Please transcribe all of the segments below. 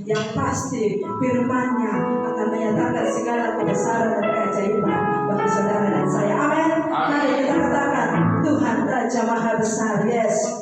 Yang pasti firman-Nya akan menyatakan segala kebesaran dan keajaiban bagi saudara dan saya. Amin. Mari kita katakan Tuhan Raja Maha Besar. Yes.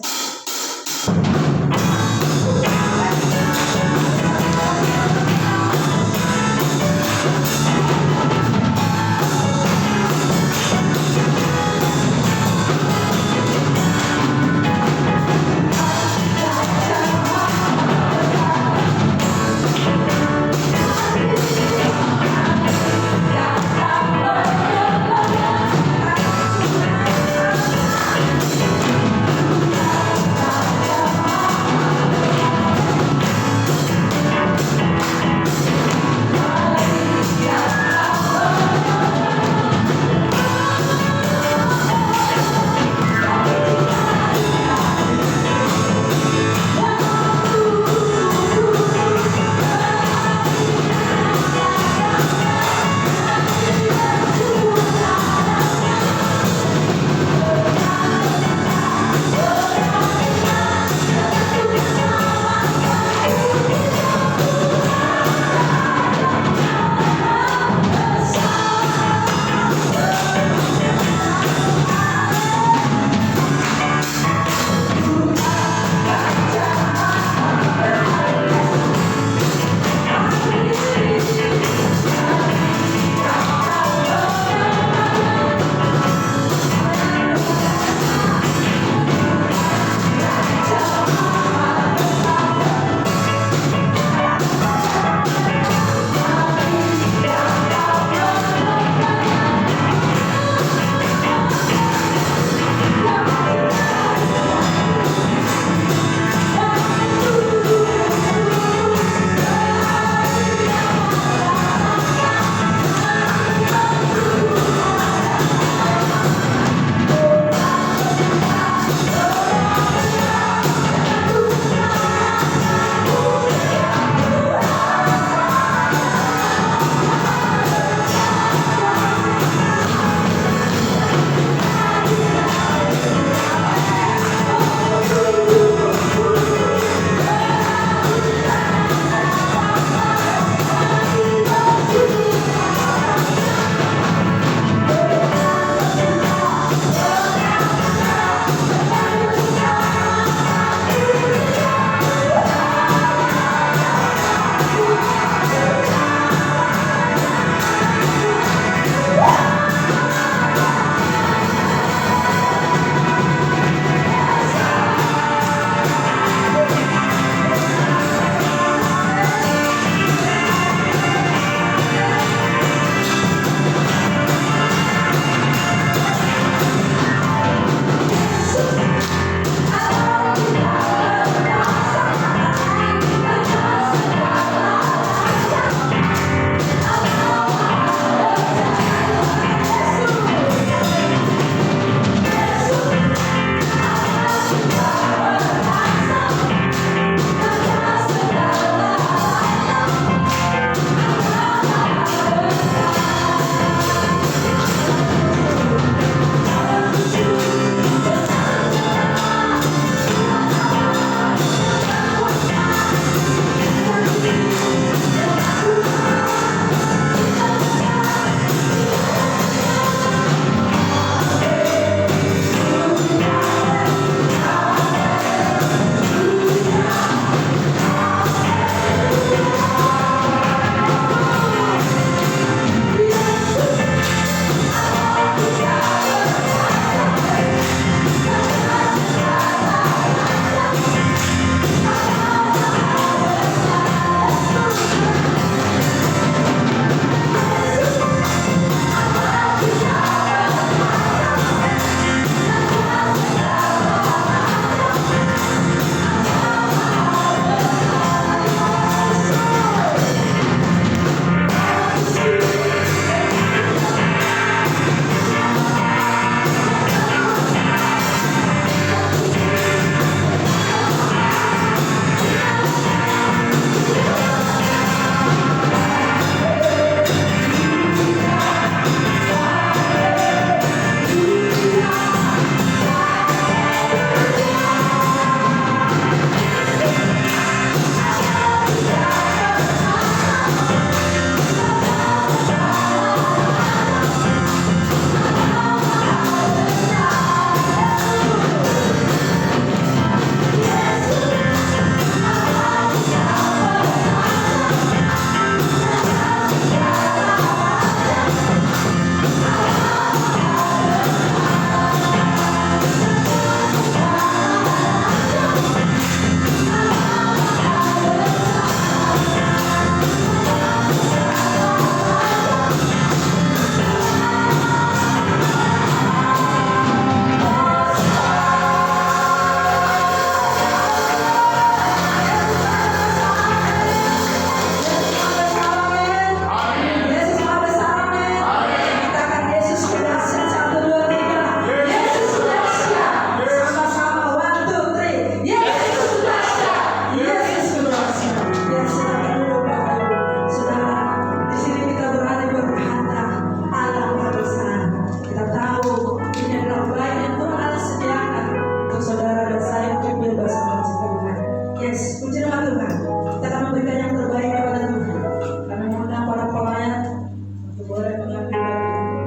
Puji nama Tuhan. Kita akan memberikan yang terbaik kepada Tuhan. Kami mengundang para pelayan untuk boleh mengambil bagian.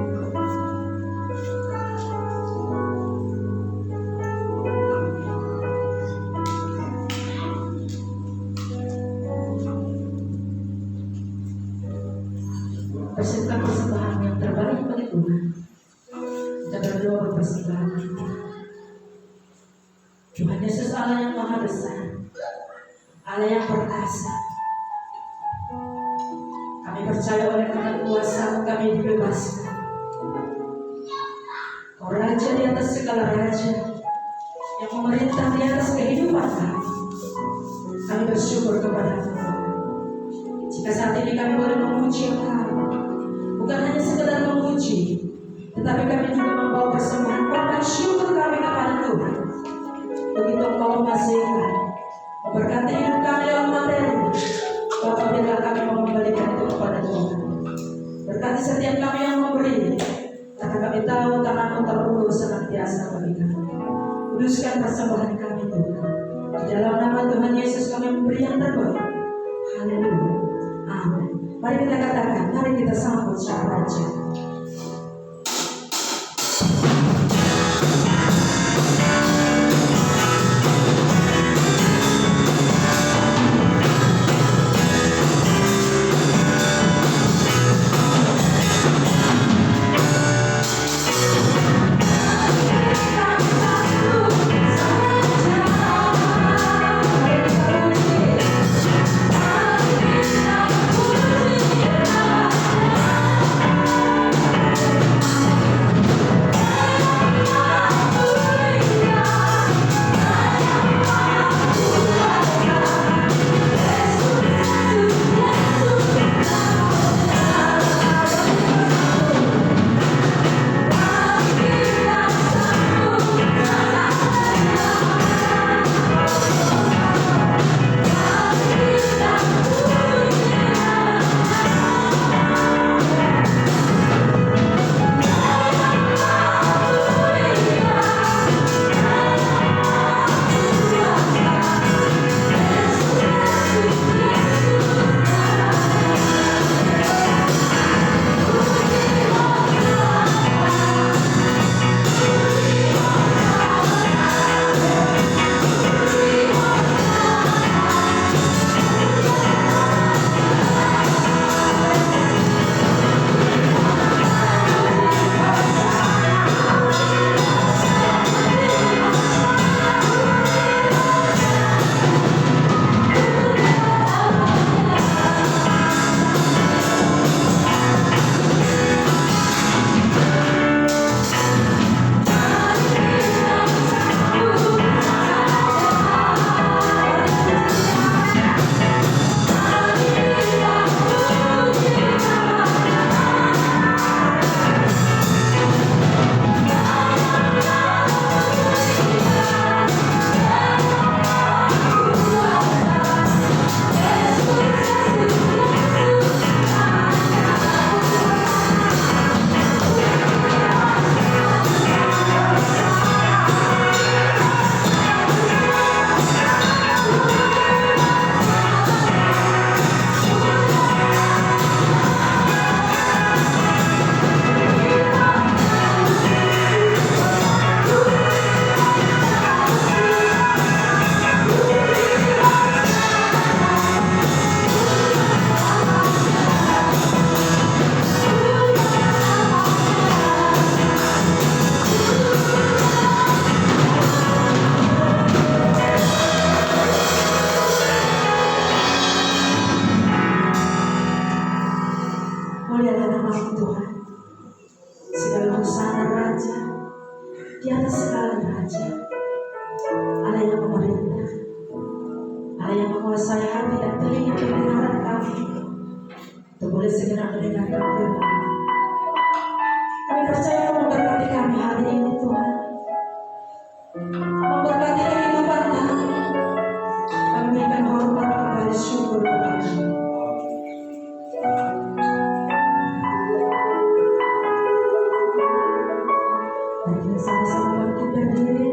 Persiapkan persembahan yang terbaik bagi Tuhan. Kita berdoa persembahan kita. Tuhan Yesus Allah yang Maha Besar, Allah yang perkasa. Kami percaya oleh karena kuasa kami dibebaskan. Kau Raja di atas segala raja, yang memerintah di atas kehidupan kami. Kami bersyukur kepada Tuhan. Jika saat ini kami boleh memuji Engkau, bukan hanya sekedar memuji, tetapi kami juga membawa persembahan korban syukur kami kepada Tuhan. Begitu Engkau mengasihi kami, memberkati hidup kami dalam materi, Bapak biarlah kami mau memberikan itu kepada Tuhan. Berkati setiap kami yang memberi, karena kami tahu tangan-Mu terulur senantiasa bagi kami. Kuduskan persembahan kami Tuhan. Di dalam nama Tuhan Yesus kami memberi yang terbaik. Haleluya. Amin. Mari kita katakan, mari kita sambut Sang Raja. menguasai hati dan telinga pendengaran kami untuk boleh segera mendengarkan firman. Kami percaya Kau memberkati kami hari ini Tuhan, memberkati kehidupan kami. Kami berikan hormat kembali syukur kepada-Mu. Mari kita sama-sama bangkit berdiri.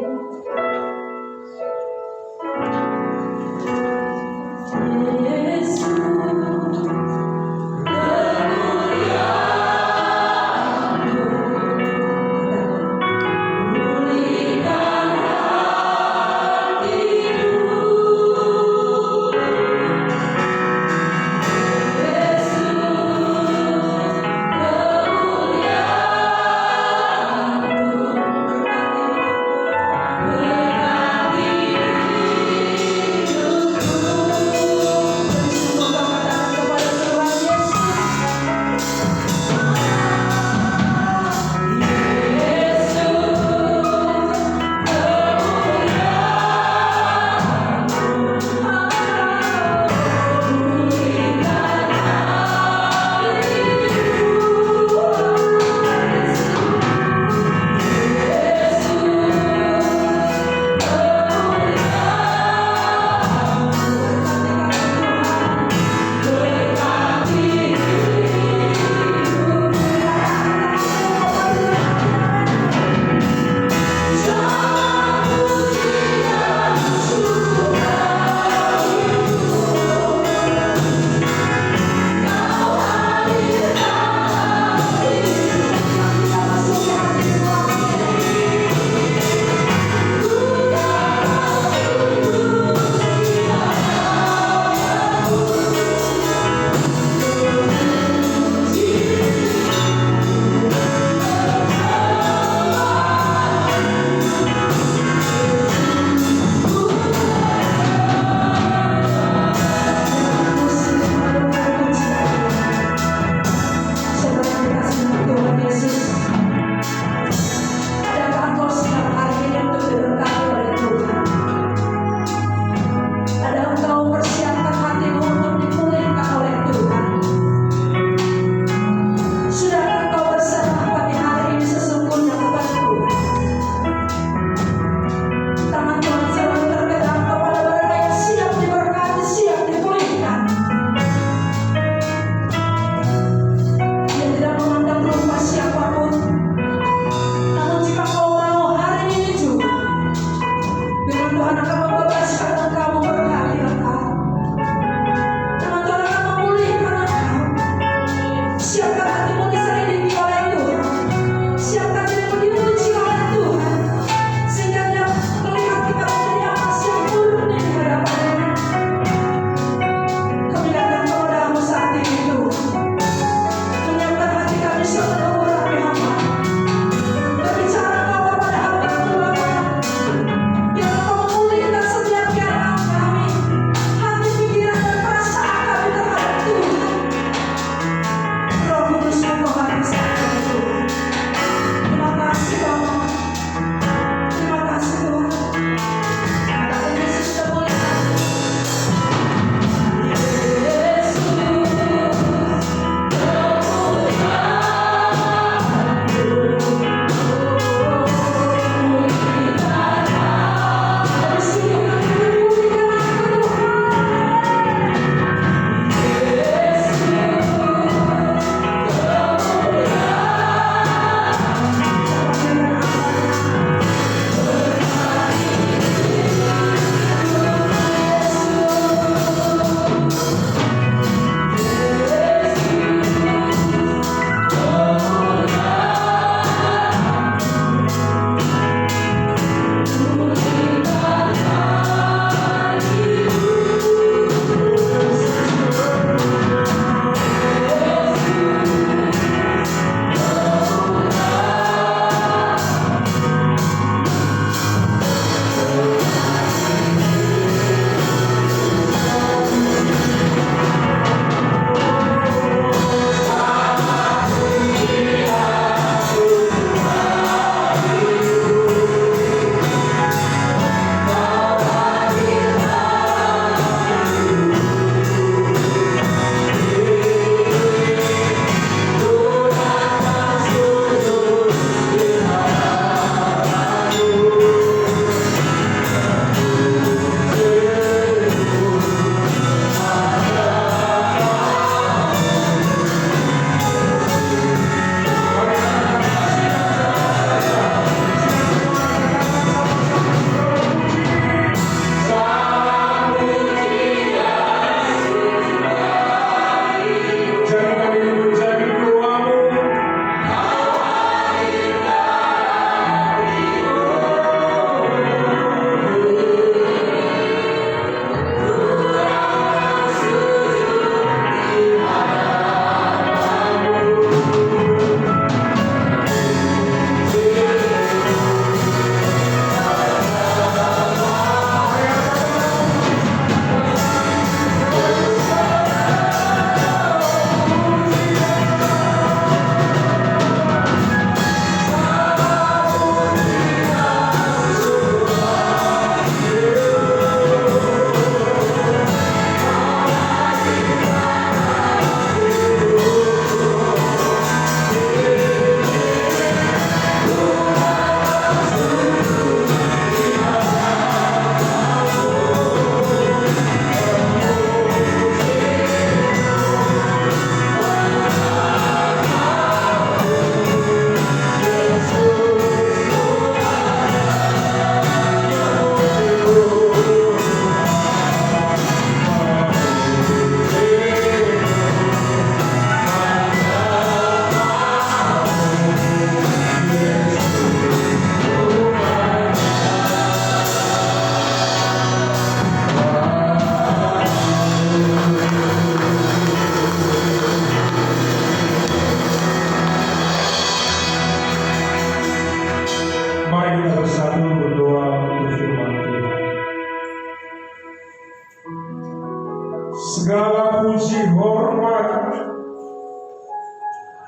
segala puji hormat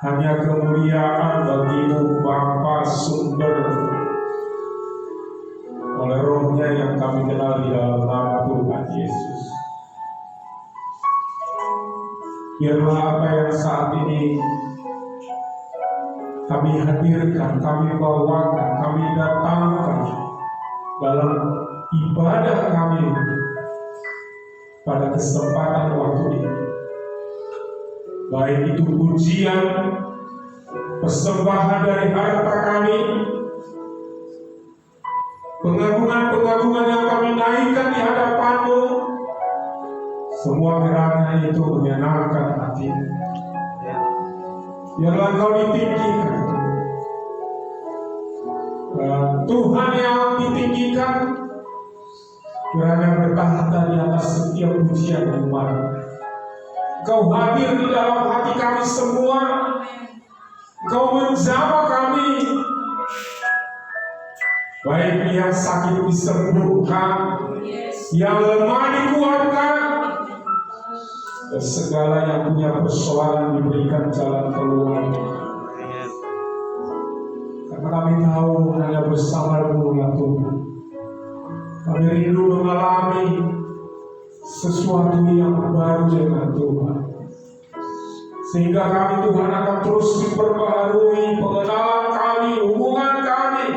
hanya kemuliaan bagimu Bapa, sumber oleh rohnya yang kami kenal di dalam nama Tuhan Yesus. Biarlah apa yang saat ini kami hadirkan, kami bawakan, kami datangkan dalam ibadah kami pada kesempatan waktu ini, baik itu pujian, persembahan dari harta kami, pengagungan-pengagungan yang kami naikkan di hadapan-Mu, semua kiranya itu menyenangkan hati-Mu. Biarlah Engkau ditinggikan, Tuhan yang ditinggikan kiranya bertahta di atas setiap pujian umat. Engkau hadir di dalam hati kami semua, Engkau menjamah kami, baik yang sakit disembuhkan, yang lemah dikuatkan, dan segala yang punya persoalan diberikan jalan keluar. Karena kami tahu hanya bersama-Mu ya Tuhan. Kami rindu mengalami sesuatu yang baru dengan Tuhan, sehingga kami Tuhan akan terus diperbaharui pengenalan kami, hubungan kami,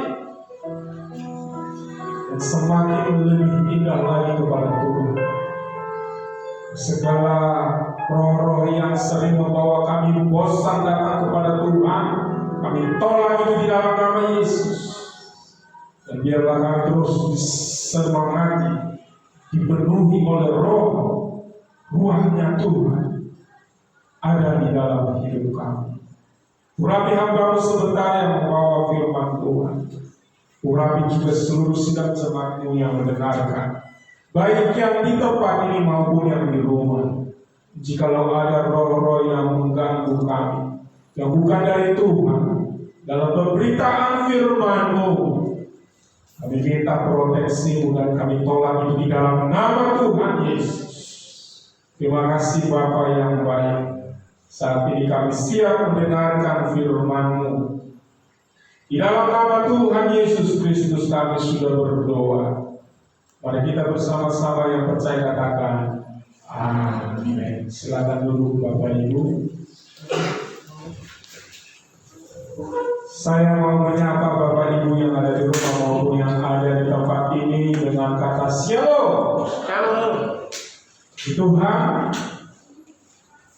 dan semakin lebih indah lagi kepada Tuhan. Segala roh-roh yang sering membawa kami bosan datang kepada Tuhan, kami tolak itu di dalam nama Yesus. Dan biarlah kami terus disemangati, dipenuhi oleh ruahnya Tuhan ada di dalam hidup kami. Urapi hamba-Mu sebentar yang membawa firman Tuhan. Urapi juga seluruh sidang jemaat-Mu yang mendengarkan, baik yang di tempat ini maupun yang di rumah. Jikalau ada roh-roh yang mengganggu kami, yang bukan dari Tuhan, dalam pemberitaan firman-Mu, kami minta proteksi-Mu dan kami tolak itu di dalam nama Tuhan Yesus. Terima kasih Bapa yang baik. Saat ini kami siap mendengarkan firman-Mu. Di dalam nama Tuhan Yesus Kristus kami sudah berdoa. Mari kita bersama-sama yang percaya katakan amin. Silakan duduk Bapak Ibu. Saya mau menyapa Bapak Ibu yang ada di rumah maupun yang ada di tempat ini dengan kata Shalom. Tuhan,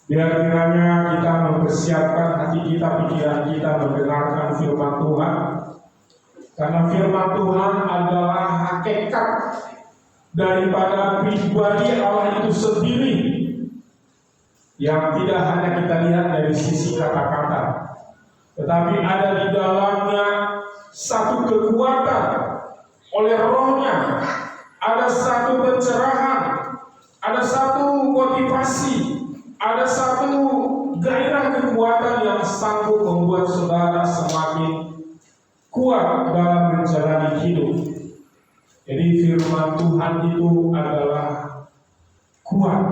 biar kiranya kita mempersiapkan hati kita, pikiran kita mendengarkan firman Tuhan. Karena firman Tuhan adalah hakikat daripada pribadi Allah itu sendiri, yang tidak hanya kita lihat dari sisi kata-kata, tetapi ada di dalamnya satu kekuatan oleh rohnya, ada satu pencerahan, ada satu motivasi, ada satu gairah kekuatan yang sanggup membuat saudara semakin kuat dalam menjalani hidup. Jadi firman Tuhan itu adalah kuat,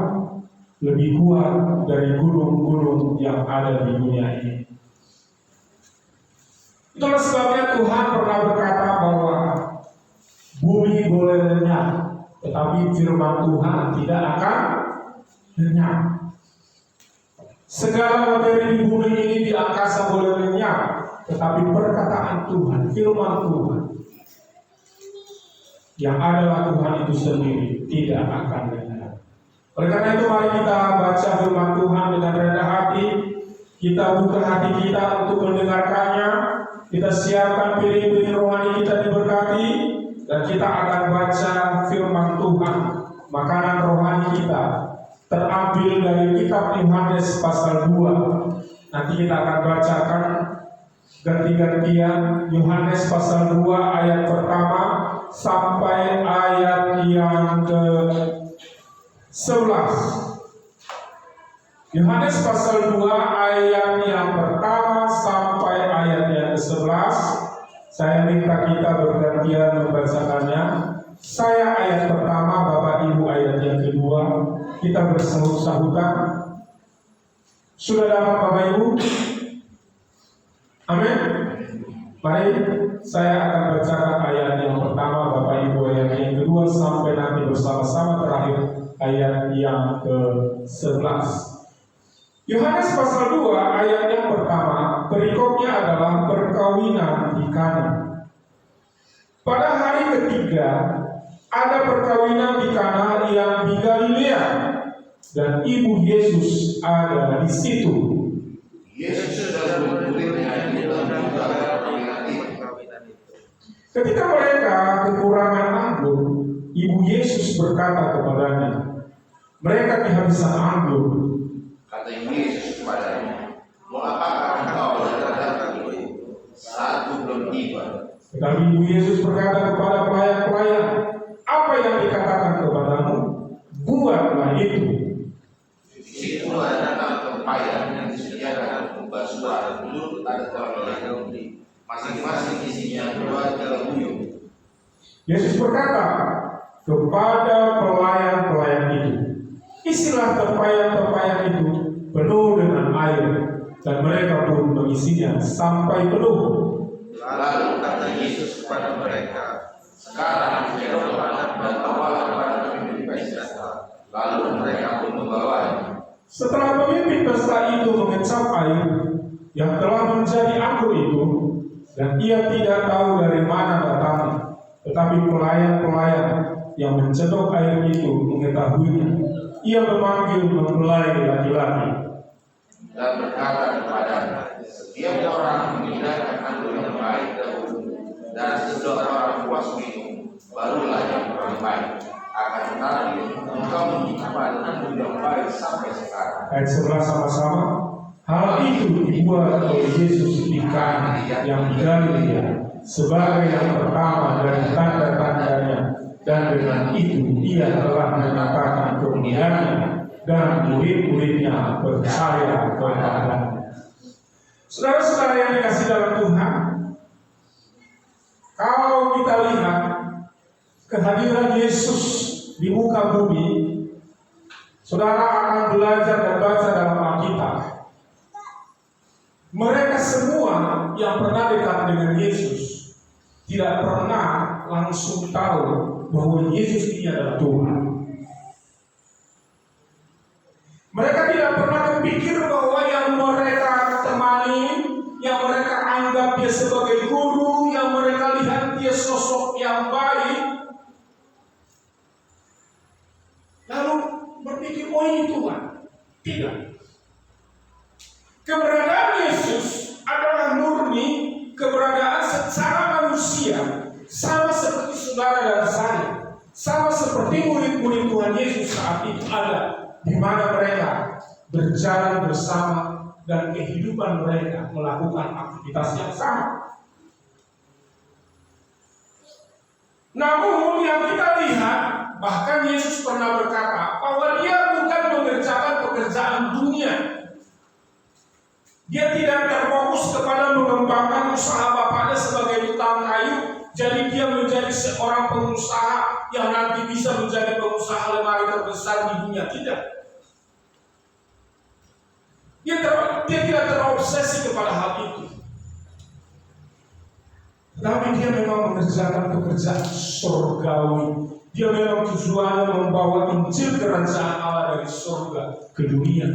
lebih kuat dari gunung-gunung yang ada di dunia ini. Itulah sebabnya Tuhan pernah berkata bahwa bumi boleh lenyap, tetapi firman Tuhan tidak akan lenyap. Segala materi di bumi ini di angkasa boleh lenyap, tetapi perkataan Tuhan, firman Tuhan yang adalah Tuhan itu sendiri tidak akan lenyap. Oleh karena itu mari kita baca firman Tuhan dengan rendah hati. Kita buka hati kita untuk mendengarkannya. Kita siapkan piring-piring rohani kita diberkati, dan kita akan baca firman Tuhan. Makanan rohani kita terambil dari kitab Yohanes pasal 2. Nanti kita akan bacakan ganti-gantian Yohanes pasal 2 ayat pertama sampai ayat yang ke-11. Yohanes pasal 2 ayat yang pertama sampai ayat yang ke-11. Saya minta kita bergantian membacakannya. Saya ayat pertama, Bapak Ibu ayat yang kedua. kita bersahut-sahutan. Sudah dapat Bapak Ibu? Amin. Mari saya akan bacakan ayat yang pertama Bapak Ibu, ayat yang kedua sampai nanti bersama-sama terakhir ayat yang ke-11. Yohanes pasal 2 ayat yang pertama, perikopnya adalah perkawinan di Kana. Pada hari ketiga ada perkawinan di Kana yang di Galilea, dan ibu Yesus ada di situ. Yesus dan murid-muridnya di dalam perkawinan itu. Ketika mereka kekurangan anggur, ibu Yesus berkata kepadanya, mereka kehabisan anggur. Kata Yesus kepadanya, mau apakah engkau datang itu? Satu belum tiba. Tetapi ibu Yesus berkata kepada pelayan-pelayan, apa yang dikatakan kepadamu, buatlah itu. Situlah datang tempayan yang disediakan untuk basuhan dulu ada orang yang masing-masing isinya 2 galon. Yesus berkata kepada pelayan-pelayan itu, isilah tempayan-tempayan itu penuh dengan air, dan mereka pun mengisinya sampai penuh. Lalu kata Yesus kepada mereka, sekarang jerolah dan bawalah pada pemimpin pesta. Lalu mereka pun membawanya. Setelah pemimpin pesta itu mengecap air yang telah menjadi anggur itu, dan ia tidak tahu dari mana datangnya, tetapi pelayan-pelayan yang mencedok air itu mengetahuinya, ia memanggil mempelai laki-laki Dan berkata kepadanya, setiap orang memindahkan anggur yang baik dahulu, dan sesudah orang puas minum, barulah yang kurang baik. Akan tetapi engkau menyimpan anggur yang baik sampai sekarang. Ayat 11 sama-sama. Hal itu dibuat oleh Yesus di Kana yang di Galilea sebagai yang pertama dari tanda-tandanya, dan dengan itu ia telah menyatakan kemuliaannya, dan murid-muridnya percaya kepadanya. Saudara-saudara yang dikasih dalam Tuhan, kalau kita lihat kehadiran Yesus di muka bumi, saudara akan belajar dan baca dalam Alkitab. Mereka semua yang pernah dekat dengan Yesus tidak pernah langsung tahu bahwa Yesus ini adalah Tuhan. Mereka tidak pernah berpikir bahwa yang mereka temani, yang mereka anggap dia sebagai guru, yang mereka lihat dia sosok yang baik, lalu berpikir, oh ini Tuhan. Tidak. Keberadaan Yesus adalah murni keberadaan secara manusia, sama seperti saudara dan saya, sama seperti murid-murid Tuhan Yesus saat itu ada, di mana mereka berjalan bersama dan kehidupan mereka melakukan aktivitas yang sama. Namun yang kita lihat, bahkan Yesus pernah berkata bahwa dia bukan mengerjakan pekerjaan dunia. Dia tidak terfokus kepada mengembangkan usaha bapaknya sebagai tukang kayu, jadi dia menjadi seorang pengusaha yang nanti bisa menjadi pengusaha lemari terbesar di dunia. Tidak. Dia tidak terobsesi kepada hal itu. Tapi dia memang mengerjakan pekerjaan surgawi. Dia memang tujuannya membawa Injil kerajaan Allah dari surga ke dunia.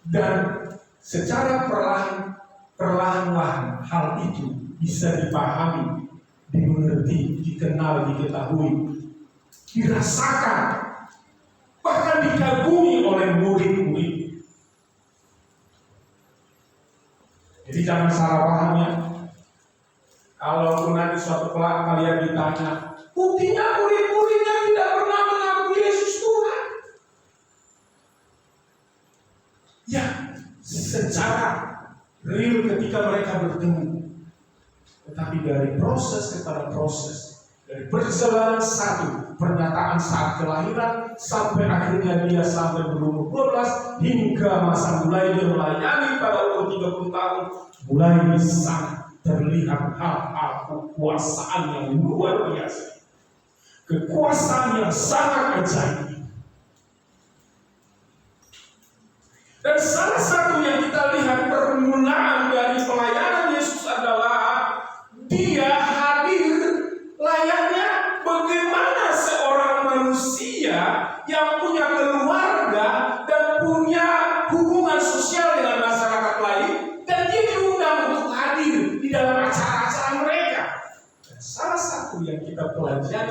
Dan secara perlahan-lahan hal itu bisa dipahami, dimengerti, dikenal, diketahui, dirasakan, bahkan dikagumi oleh murid-murid. Jadi jangan salah paham ya. Kalau nanti suatu kelak kalian ditanya, buktinya murid-muridnya tidak pernah mengaku Yesus Tuhan. Ya, secara real ketika mereka bertemu. Tetapi dari proses kepada proses, dari perjalanan satu, pernyataan saat kelahiran, sampai akhirnya dia sampai berumur 12, hingga masa mulai dia melayani pada umur 30 tahun, mulai bisa terlihat hal-hal kekuasaan yang luar biasa, kekuasaan yang sangat ajaib.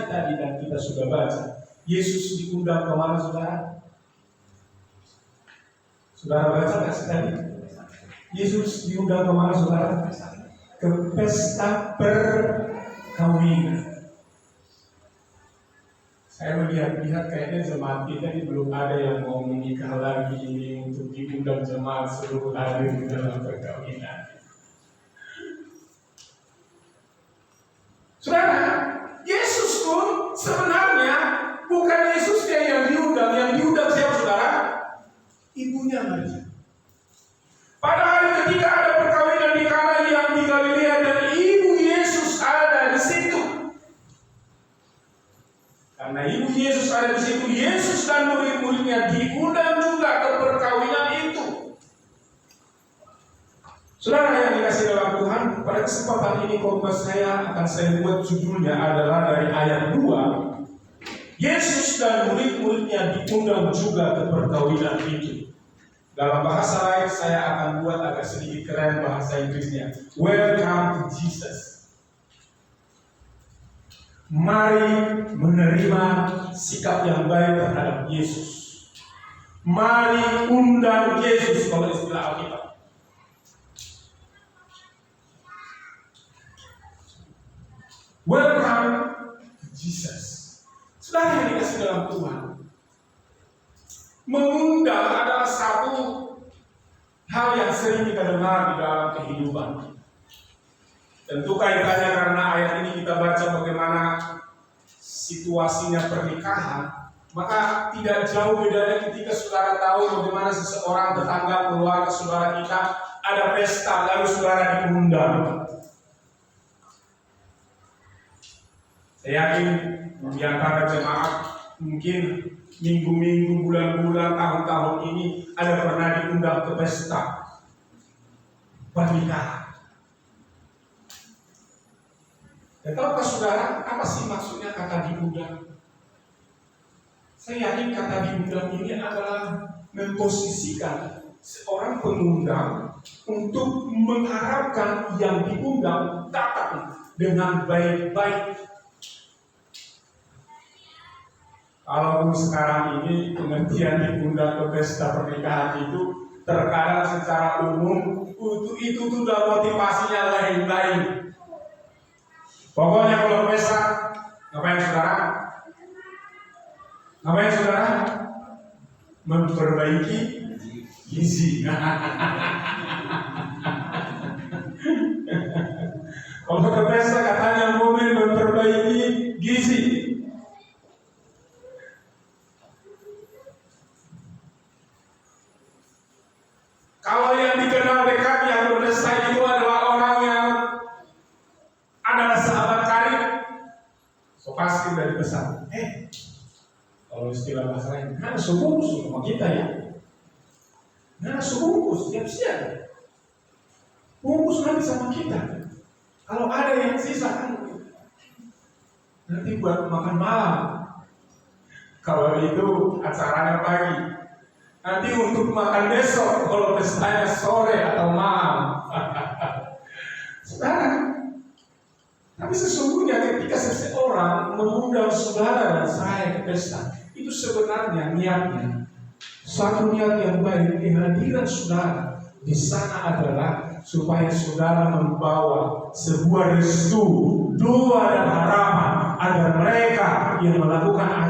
tadi dan kita sudah baca, Yesus diundang kemana saudara? Saudara baca nggak sih tadi? Yesus diundang kemana saudara? Ke pesta perkawinan. Saya melihat kayaknya jemaat kita ini belum ada yang mau menikah lagi ini untuk diundang jemaat seluruh hadir di dalam perkawinan. Saudara, Yesus pun sebenarnya bukan Yesusnya yang diundang siapa saudara? Ibunya Maria. Pada hari ketika ada perkawinan di Kana yang di Galilea dan ibu Yesus ada di situ. Karena ibu Yesus ada di situ, Yesus dan murid-muridnya diundang juga ke perkawinan itu. Saudara yang dikasih dalam Tuhan, pada kesempatan ini khotbah saya akan saya buat judulnya adalah dari ayat 2. Yesus dan murid-muridnya diundang juga ke perkawinan itu. Dalam bahasa lain saya akan buat agak sedikit keren bahasa Inggrisnya. Welcome to Jesus. Mari menerima sikap yang baik terhadap Yesus. Mari undang Yesus kalau istilah Alkitab. Welcome to Jesus. Saudara yang dikasih dalam Tuhan, mengundang adalah satu hal yang sering kita dengar di dalam kehidupan. Tentu kaitannya karena ayat ini kita baca bagaimana situasinya pernikahan, maka tidak jauh bedanya ketika saudara tahu bagaimana seseorang tetangga keluarga saudara kita ada pesta lalu saudara diundang. Saya yakin di antara jemaat mungkin minggu-minggu, bulan-bulan, tahun-tahun ini ada pernah diundang ke pesta pernikahan. Dan tahukah saudara apa sih maksudnya kata diundang? Saya yakin kata diundang ini adalah memposisikan seorang pengundang untuk mengharapkan yang diundang datang dengan baik-baik. Kalau sekarang ini pengertian diundang ke pesta pernikahan itu terkadang secara umum itu sudah motivasinya lain-lain. Pokoknya kalau pesta, ngapain saudara? Ngapain saudara? Memperbaiki gizi. Kalau ke pesta katanya momen memperbaiki gizi. Kalau yang dikenal dekat yang berpesta itu adalah orang yang adalah sahabat karib, so pasti dari pesan. Kalau istilah bahasa lain, nah sebungkus sama kita ya. Nah sebungkus, siap-siap. Bungkus nanti sama kita. Kalau ada yang sisa kan nanti buat makan malam. Kalau itu acaranya pagi. Nanti untuk makan besok, kalau pestanya sore atau malam. Saudara, tapi sesungguhnya ketika seseorang mengundang saudara dan saya ke pesta, itu sebenarnya niatnya satu niat yang baik. Kehadiran saudara di sana adalah supaya saudara membawa sebuah restu, doa dan harapan agar mereka yang melakukan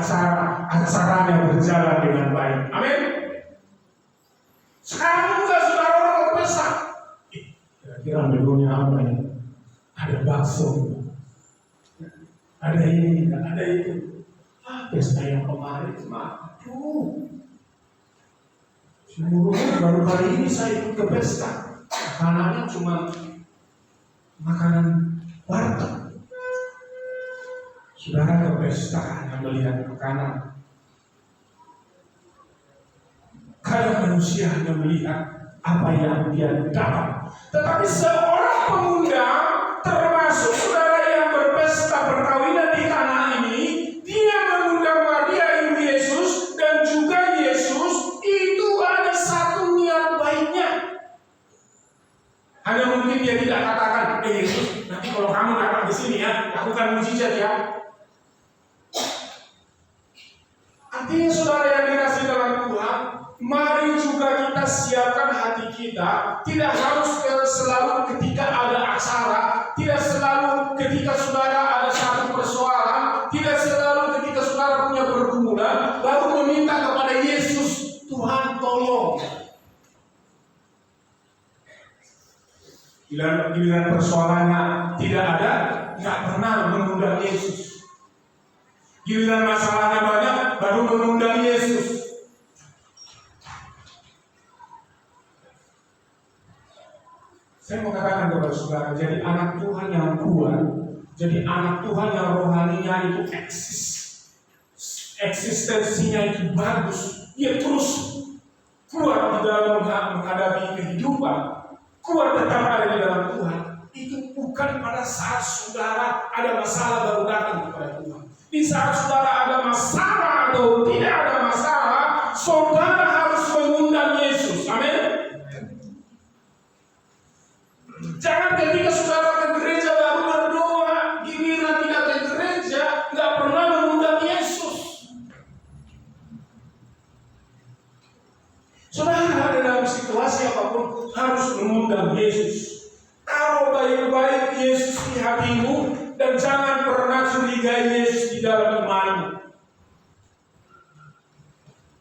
acaranya berjalan dengan baik. Amin. Sekarang juga saudara orang berpesta. Kira-kira menunya apa ya? Ada bakso, ada ini, ada itu. Pesta yang kemarin, seluruhnya baru kali ini saya ikut ke pesta. Makanannya cuma makanan warteg. Saudara ke pesta hanya melihat makanan. Kalau manusia hanya melihat apa yang dia dapat, tetapi seorang pengundang, termasuk saudara yang berpesta perkawinan di Kana ini, dia mengundang Maria ibu Yesus dan juga Yesus. Itu ada satu niat baiknya. Hanya mungkin dia tidak katakan, Yesus, nanti kalau kamu datang di sini ya, lakukan mujizat ya. mari juga kita siapkan hati kita. Tidak harus selalu ketika ada acara, tidak selalu ketika saudara ada satu persoalan, tidak selalu ketika saudara punya pergumulan, baru meminta kepada Yesus, Tuhan tolong. Giliran persoalannya tidak ada, nggak pernah mengundang Yesus. Giliran masalahnya banyak, baru mengundang Yesus. Saya mau katakan kepada saudara, jadi anak Tuhan yang kuat, jadi anak Tuhan yang rohaninya itu eksistensinya itu bagus, dia terus kuat di dalam menghadapi kehidupan, kuat tetap ada di dalam Tuhan. Itu bukan pada saat saudara ada masalah baru datang kepada Tuhan. Di saat saudara ada masalah atau tidak ada masalah, saudara harus mengundang Yesus. Amin. Jangan ketika saudara ke gereja baru berdoa, giliran tidak ke gereja nggak pernah mengundang Yesus. Saudara dalam situasi apapun harus mengundang Yesus. Taruh baik-baik Yesus di hatimu dan jangan pernah curigai Yesus di dalam imanmu.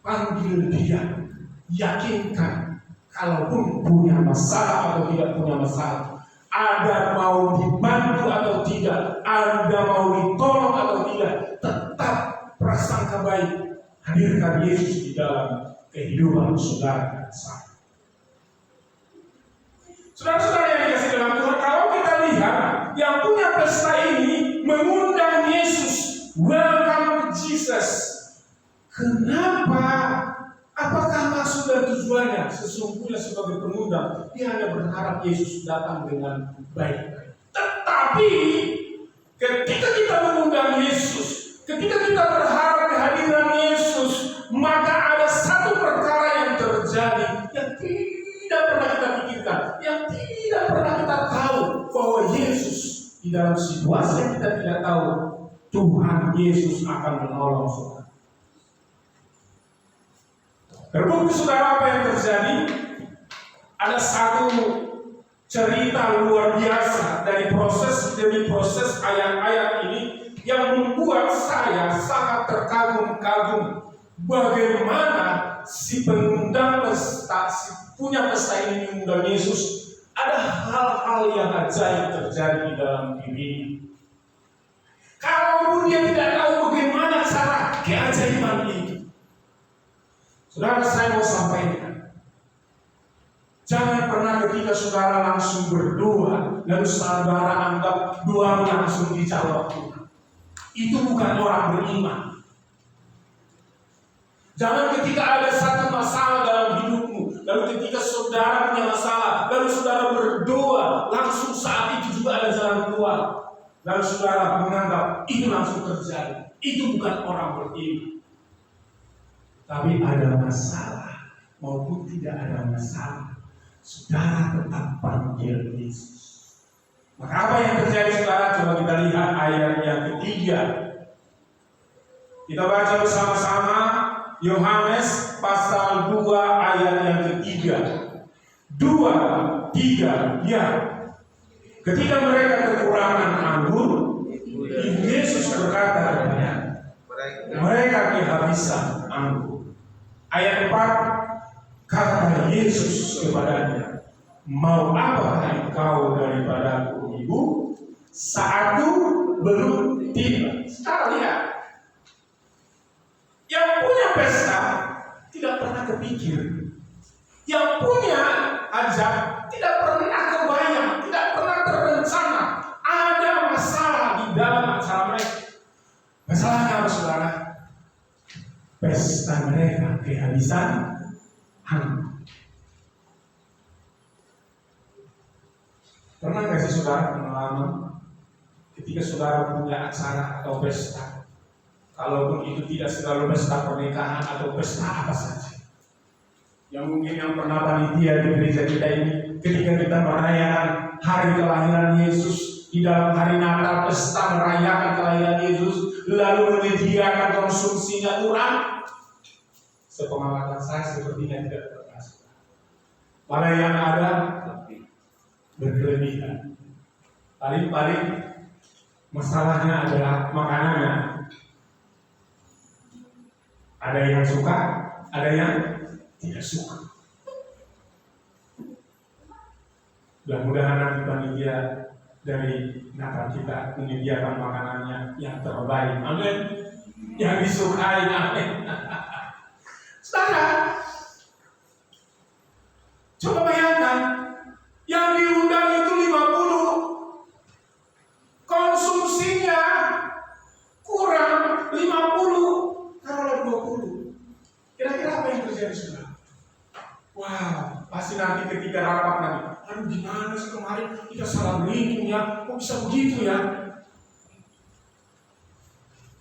Panggil Dia, yakinkan. Kalaupun punya masalah atau tidak punya masalah, ada mau dibantu atau tidak, ada mau ditolong atau tidak, tetap prasangka baik. Hadirkan Yesus di dalam kehidupan saudara dan saya. Saudara-saudara yang dikasih dalam Tuhan, kalau kita lihat yang punya pesta ini mengundang Yesus, welcome to Jesus. Kenapa? Apakah maksud dan tujuannya? Sesungguhnya sebagai pengundang, dia hanya berharap Yesus datang dengan baik-baik. Tetapi ketika kita mengundang Yesus, ketika kita berharap kehadiran Yesus, maka ada satu perkara yang terjadi yang tidak pernah kita pikirkan, yang tidak pernah kita tahu, bahwa Yesus di dalam situasi yang kita tidak tahu, Tuhan Yesus akan menolong saudara. Terbukti saudara apa yang terjadi? Ada satu cerita luar biasa dari proses demi proses ayat-ayat ini yang membuat saya sangat terkagum-kagum. Bagaimana si pengundang pesta, si punya pesta ini mengundang Yesus, ada hal-hal yang ajaib terjadi di dalam dirinya. Kalaupun dia tidak tahu bagaimana cara keajaiban itu. Saudara, saya mau sampaikan, jangan pernah ketika saudara langsung berdoa, lalu saudara anggap doa langsung dijawab Tuhan. Itu bukan orang beriman. Jangan ketika ada satu masalah dalam hidupmu, lalu ketika saudara punya masalah, lalu saudara berdoa, langsung saat itu juga ada jalan keluar. Lalu saudara menganggap itu langsung terjadi. Itu bukan orang beriman. Tapi ada masalah maupun tidak ada masalah, saudara tetap panggil Yesus. Maka apa yang terjadi saudara? Coba kita lihat ayat yang ketiga. Kita baca bersama-sama Yohanes pasal 2 ayat yang ketiga. 2, 3, ya. Ketika mereka kekurangan anggur, Yesus berkata kepadanya, mereka kehabisan anggur. Ayat 4, kata Yesus kepadanya, mau apakah engkau daripadaku, Ibu? Saatku belum tiba. Sekarang lihat, yang punya pesta tidak pernah kepikir, yang punya hajat tidak pernah kebayang, tidak pernah terencana ada masalah di dalam acara mereka. Masalahnya apa saudara? Pesta mereka kehabisan anggur. Pernah nggak sih saudara pengalaman ketika saudara punya acara atau pesta, kalaupun itu tidak selalu pesta pernikahan atau pesta apa saja, yang mungkin yang pernah panitia di gereja kita ini, ketika kita merayakan hari kelahiran Yesus, di dalam hari Natal pesta merayakan kelahiran Yesus, lalu menyediakan konsumsinya kurang. Sepengamatan saya sepertinya tidak pernah. Mana yang ada berkelebihan. Paling-paling masalahnya adalah makanannya. Ada yang suka, ada yang tidak suka. Mudah-mudahan nanti panitia dari Natal kita menyediakan makanannya yang terbaik. Amin. Yang disukai. Amin. Saudara, coba bayangkan, yang diundang itu 50, konsumsinya kurang 50, taruhlah 20. Kira-kira apa yang terjadi, saudara? Wow, pasti nanti ketika rapat nanti, aduh gimana sih kemarin kita salah berhitung ya, kok bisa begitu ya?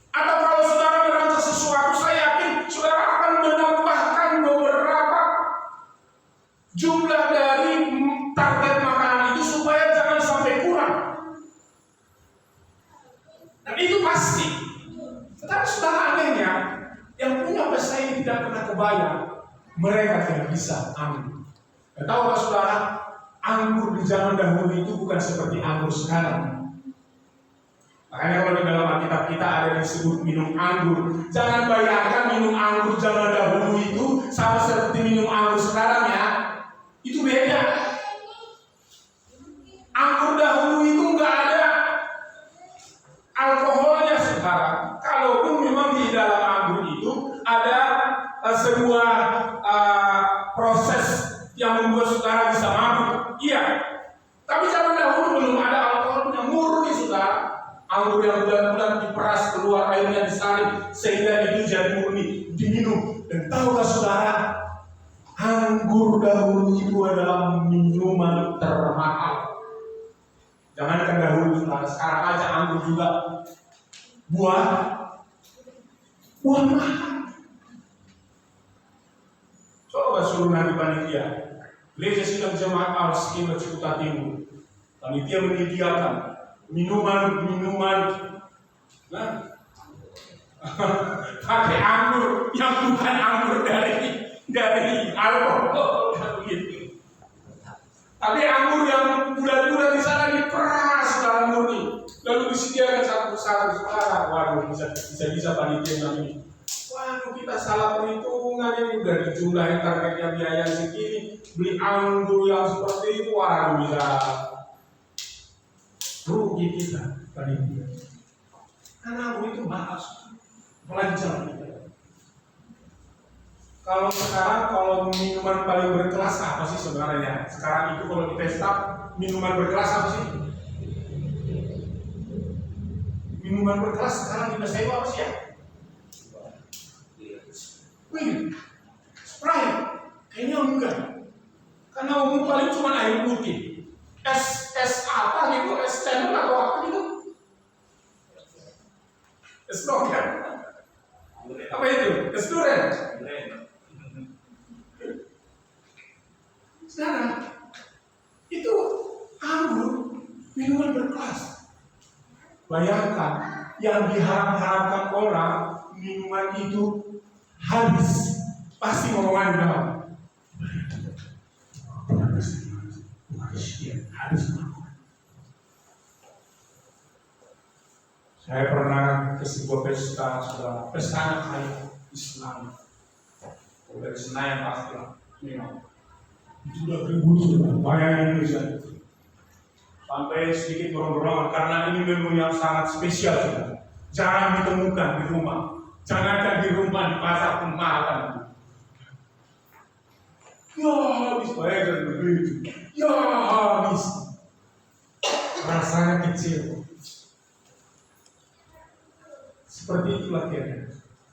Atau kalau saudara merancang sesuatu, saya yakin saudara akan menambahkan beberapa jumlah dari target makanan itu supaya jangan sampai kurang. Dan itu pasti. Tetapi saudara anehnya, yang punya pesta ini tidak pernah kebayang mereka tidak bisa anggur. Dan tahukah saudara, anggur di zaman dahulu itu bukan seperti anggur sekarang. Makanya kalau di dalam Alkitab kita ada disebut minum anggur. Jangan bayangkan minum anggur zaman dahulu itu sama seperti minum anggur sekarang ya. Itu beda. Anggur dahulu itu nggak ada alkoholnya sekarang. Kalaupun memang di dalam anggur itu ada sebuah proses yang membuat saudara bisa mabuk. Iya. Tapi zaman dahulu belum ada alkoholnya, murni saudara. Anggur yang bulan-bulan diperas keluar airnya disalin sehingga itu jadi murni diminum. Dan tahulah saudara, anggur dahulu itu adalah minuman termahal. Jangankan dahulu saudara, sekarang aja anggur juga buah mahal. Coba suruh nanti panitia, Gereja Sidang Jemaat Al-Skimah Ciputa Timur, panitia menyediakan minuman, pakai anggur yang bukan anggur dari alkohol, begitu. Tapi anggur yang bulan-bulan di sana diperas secara murni, lalu disediakan satu-satu sekarang. Waduh, bisa panitia ini. Waduh, kita salah perhitungan ini, udah dijumlahin targetnya biaya segini, beli anggur yang seperti itu, waduh bisa rugi kita panitia. Karena anggur itu mahal, apalagi zaman kita. Kalau sekarang, kalau minuman paling berkelas apa sih sebenarnya? Sekarang itu kalau di pesta minuman berkelas apa sih? Minuman berkelas sekarang di pesta itu apa sih ya? Wih, Sprite, kayaknya enggak. Karena umum paling cuma air putih. Es apa gitu, es cendol atau apa gitu? Es lokan. Apa itu? Es durian. Sekarang itu anggur minuman berkelas. Bayangkan yang diharap-harapkan orang minuman itu habis, pasti ngomongan di dalam. Saya pernah ke sebuah pesta, saudara, pesta anak saya Islam. Dari Senayan pasti lah, itu udah ribut sudah, bayangin Indonesia. Sampai sedikit beromong-omong karena ini menu yang sangat spesial sudah. Jarang ditemukan di rumah. Jangankan di rumah, di pasar pun makan. Ya habis bayar begitu. Ya habis. Rasanya kecil. Seperti itulah kira.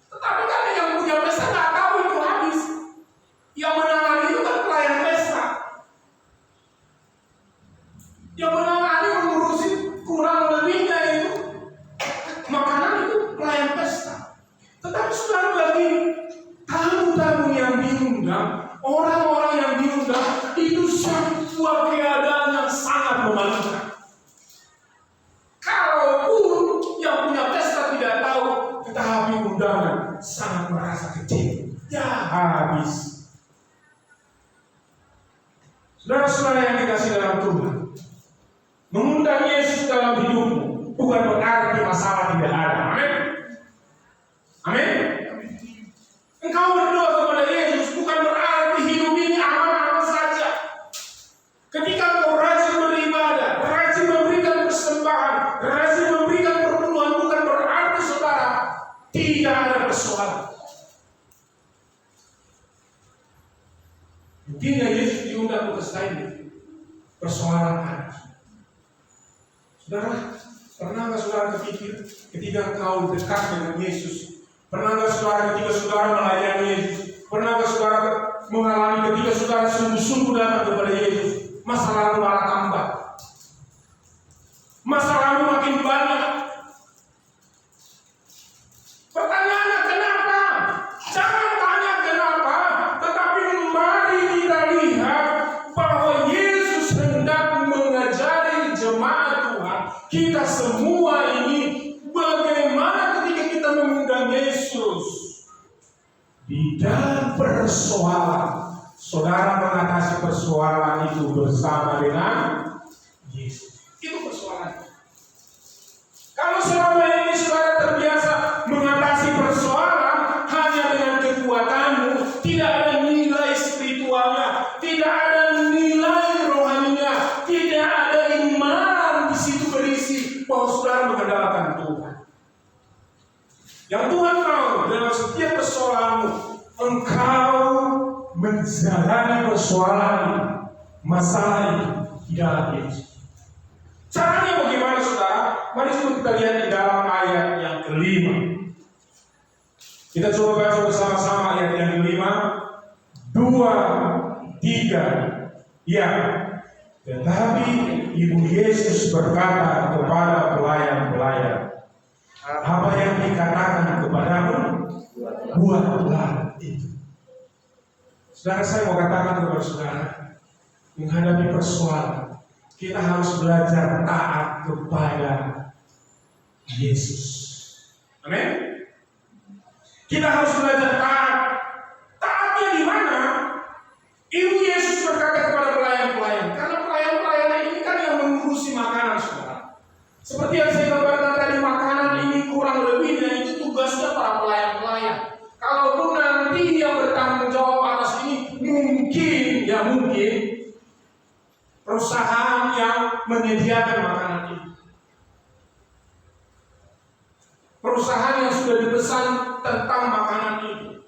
Tetapi kan yang punya pesta nggak tahu itu habis. Yang menangani itu kan pelayan pesta. Yang menangani mengurusi kurang lebihnya itu makanan itu pelayan pesta. Tetapi saudara, bagi tamu-tamu yang diundang, orang-orang yang diundang itu sebuah keadaan yang sangat memalukan. Kalaupun yang punya pesta tidak tahu, tetapi undangan sangat merasa kecil. Ya Saudara-saudara yang dikasih dalam Tuhan, mengundang Yesus dalam hidupmu bukan berarti masalah tidak ada. Amin. Amin. Engkau berdoa kepada Yesus bukan berarti hidup ini aman-aman saja. Ketika engkau rajin beribadah, rajin memberikan persembahan, rajin memberikan perpuluhan, bukan berarti saudara tidak ada persoalan. Intinya Yesus diundang ke ini, persoalan ada. Saudara, pernah nggak saudara berpikir ketika engkau dekat dengan Yesus? Pernah nggak saudara ketika saudara melayani Yesus? Pernah nggak saudara mengalami ketika saudara sungguh-sungguh datang kepada Yesus? Masa lalu malah tambah, masa lalu makin banyak. Pertanyaannya kenapa? Jangan tanya kenapa, tetapi mari kita lihat bahwa Yesus hendak mengajari jemaat Tuhan, kita semua ini, bagaimana ketika kita mengundang Yesus di dalam persoalan. Saudara mengatasi persoalan itu bersama dengan Yesus. Itu persoalan. Kalau selama ini saudara terbiasa mengatasi persoalan hanya dengan kekuatanmu, tidak ada nilai spiritualnya, tidak ada nilai rohaninya, tidak ada iman di situ berisi bahwa saudara mengandalkan Tuhan. Yang Tuhan tahu dalam setiap persoalanmu, engkau menjalani persoalan masalah ini di dalam Yesus. Caranya bagaimana saudara? Mari kita lihat di dalam ayat yang kelima. Kita coba baca bersama-sama ayat yang kelima. 2, 3. Ya, tetapi Ibu Yesus berkata kepada pelayan-pelayan, apa yang dikatakan kepadamu, buatlah itu. Saudara, saya mau katakan kepada saudara, menghadapi persoalan, kita harus belajar taat kepada Yesus. Amin. Kita harus belajar taat. Taatnya di mana? Ibu Yesus berkata kepada pelayan-pelayan, karena pelayan-pelayan ini kan yang mengurusi makanan, saudara. Seperti yang saya gambarkan tadi, makanan ini kurang lebih dan itu tugasnya para pelayan-pelayan. Kalaupun nanti yang bertanggung jawab atas ini mungkin perusahaan yang menyediakan makanan ini, perusahaan yang sudah dipesan tentang makanan itu.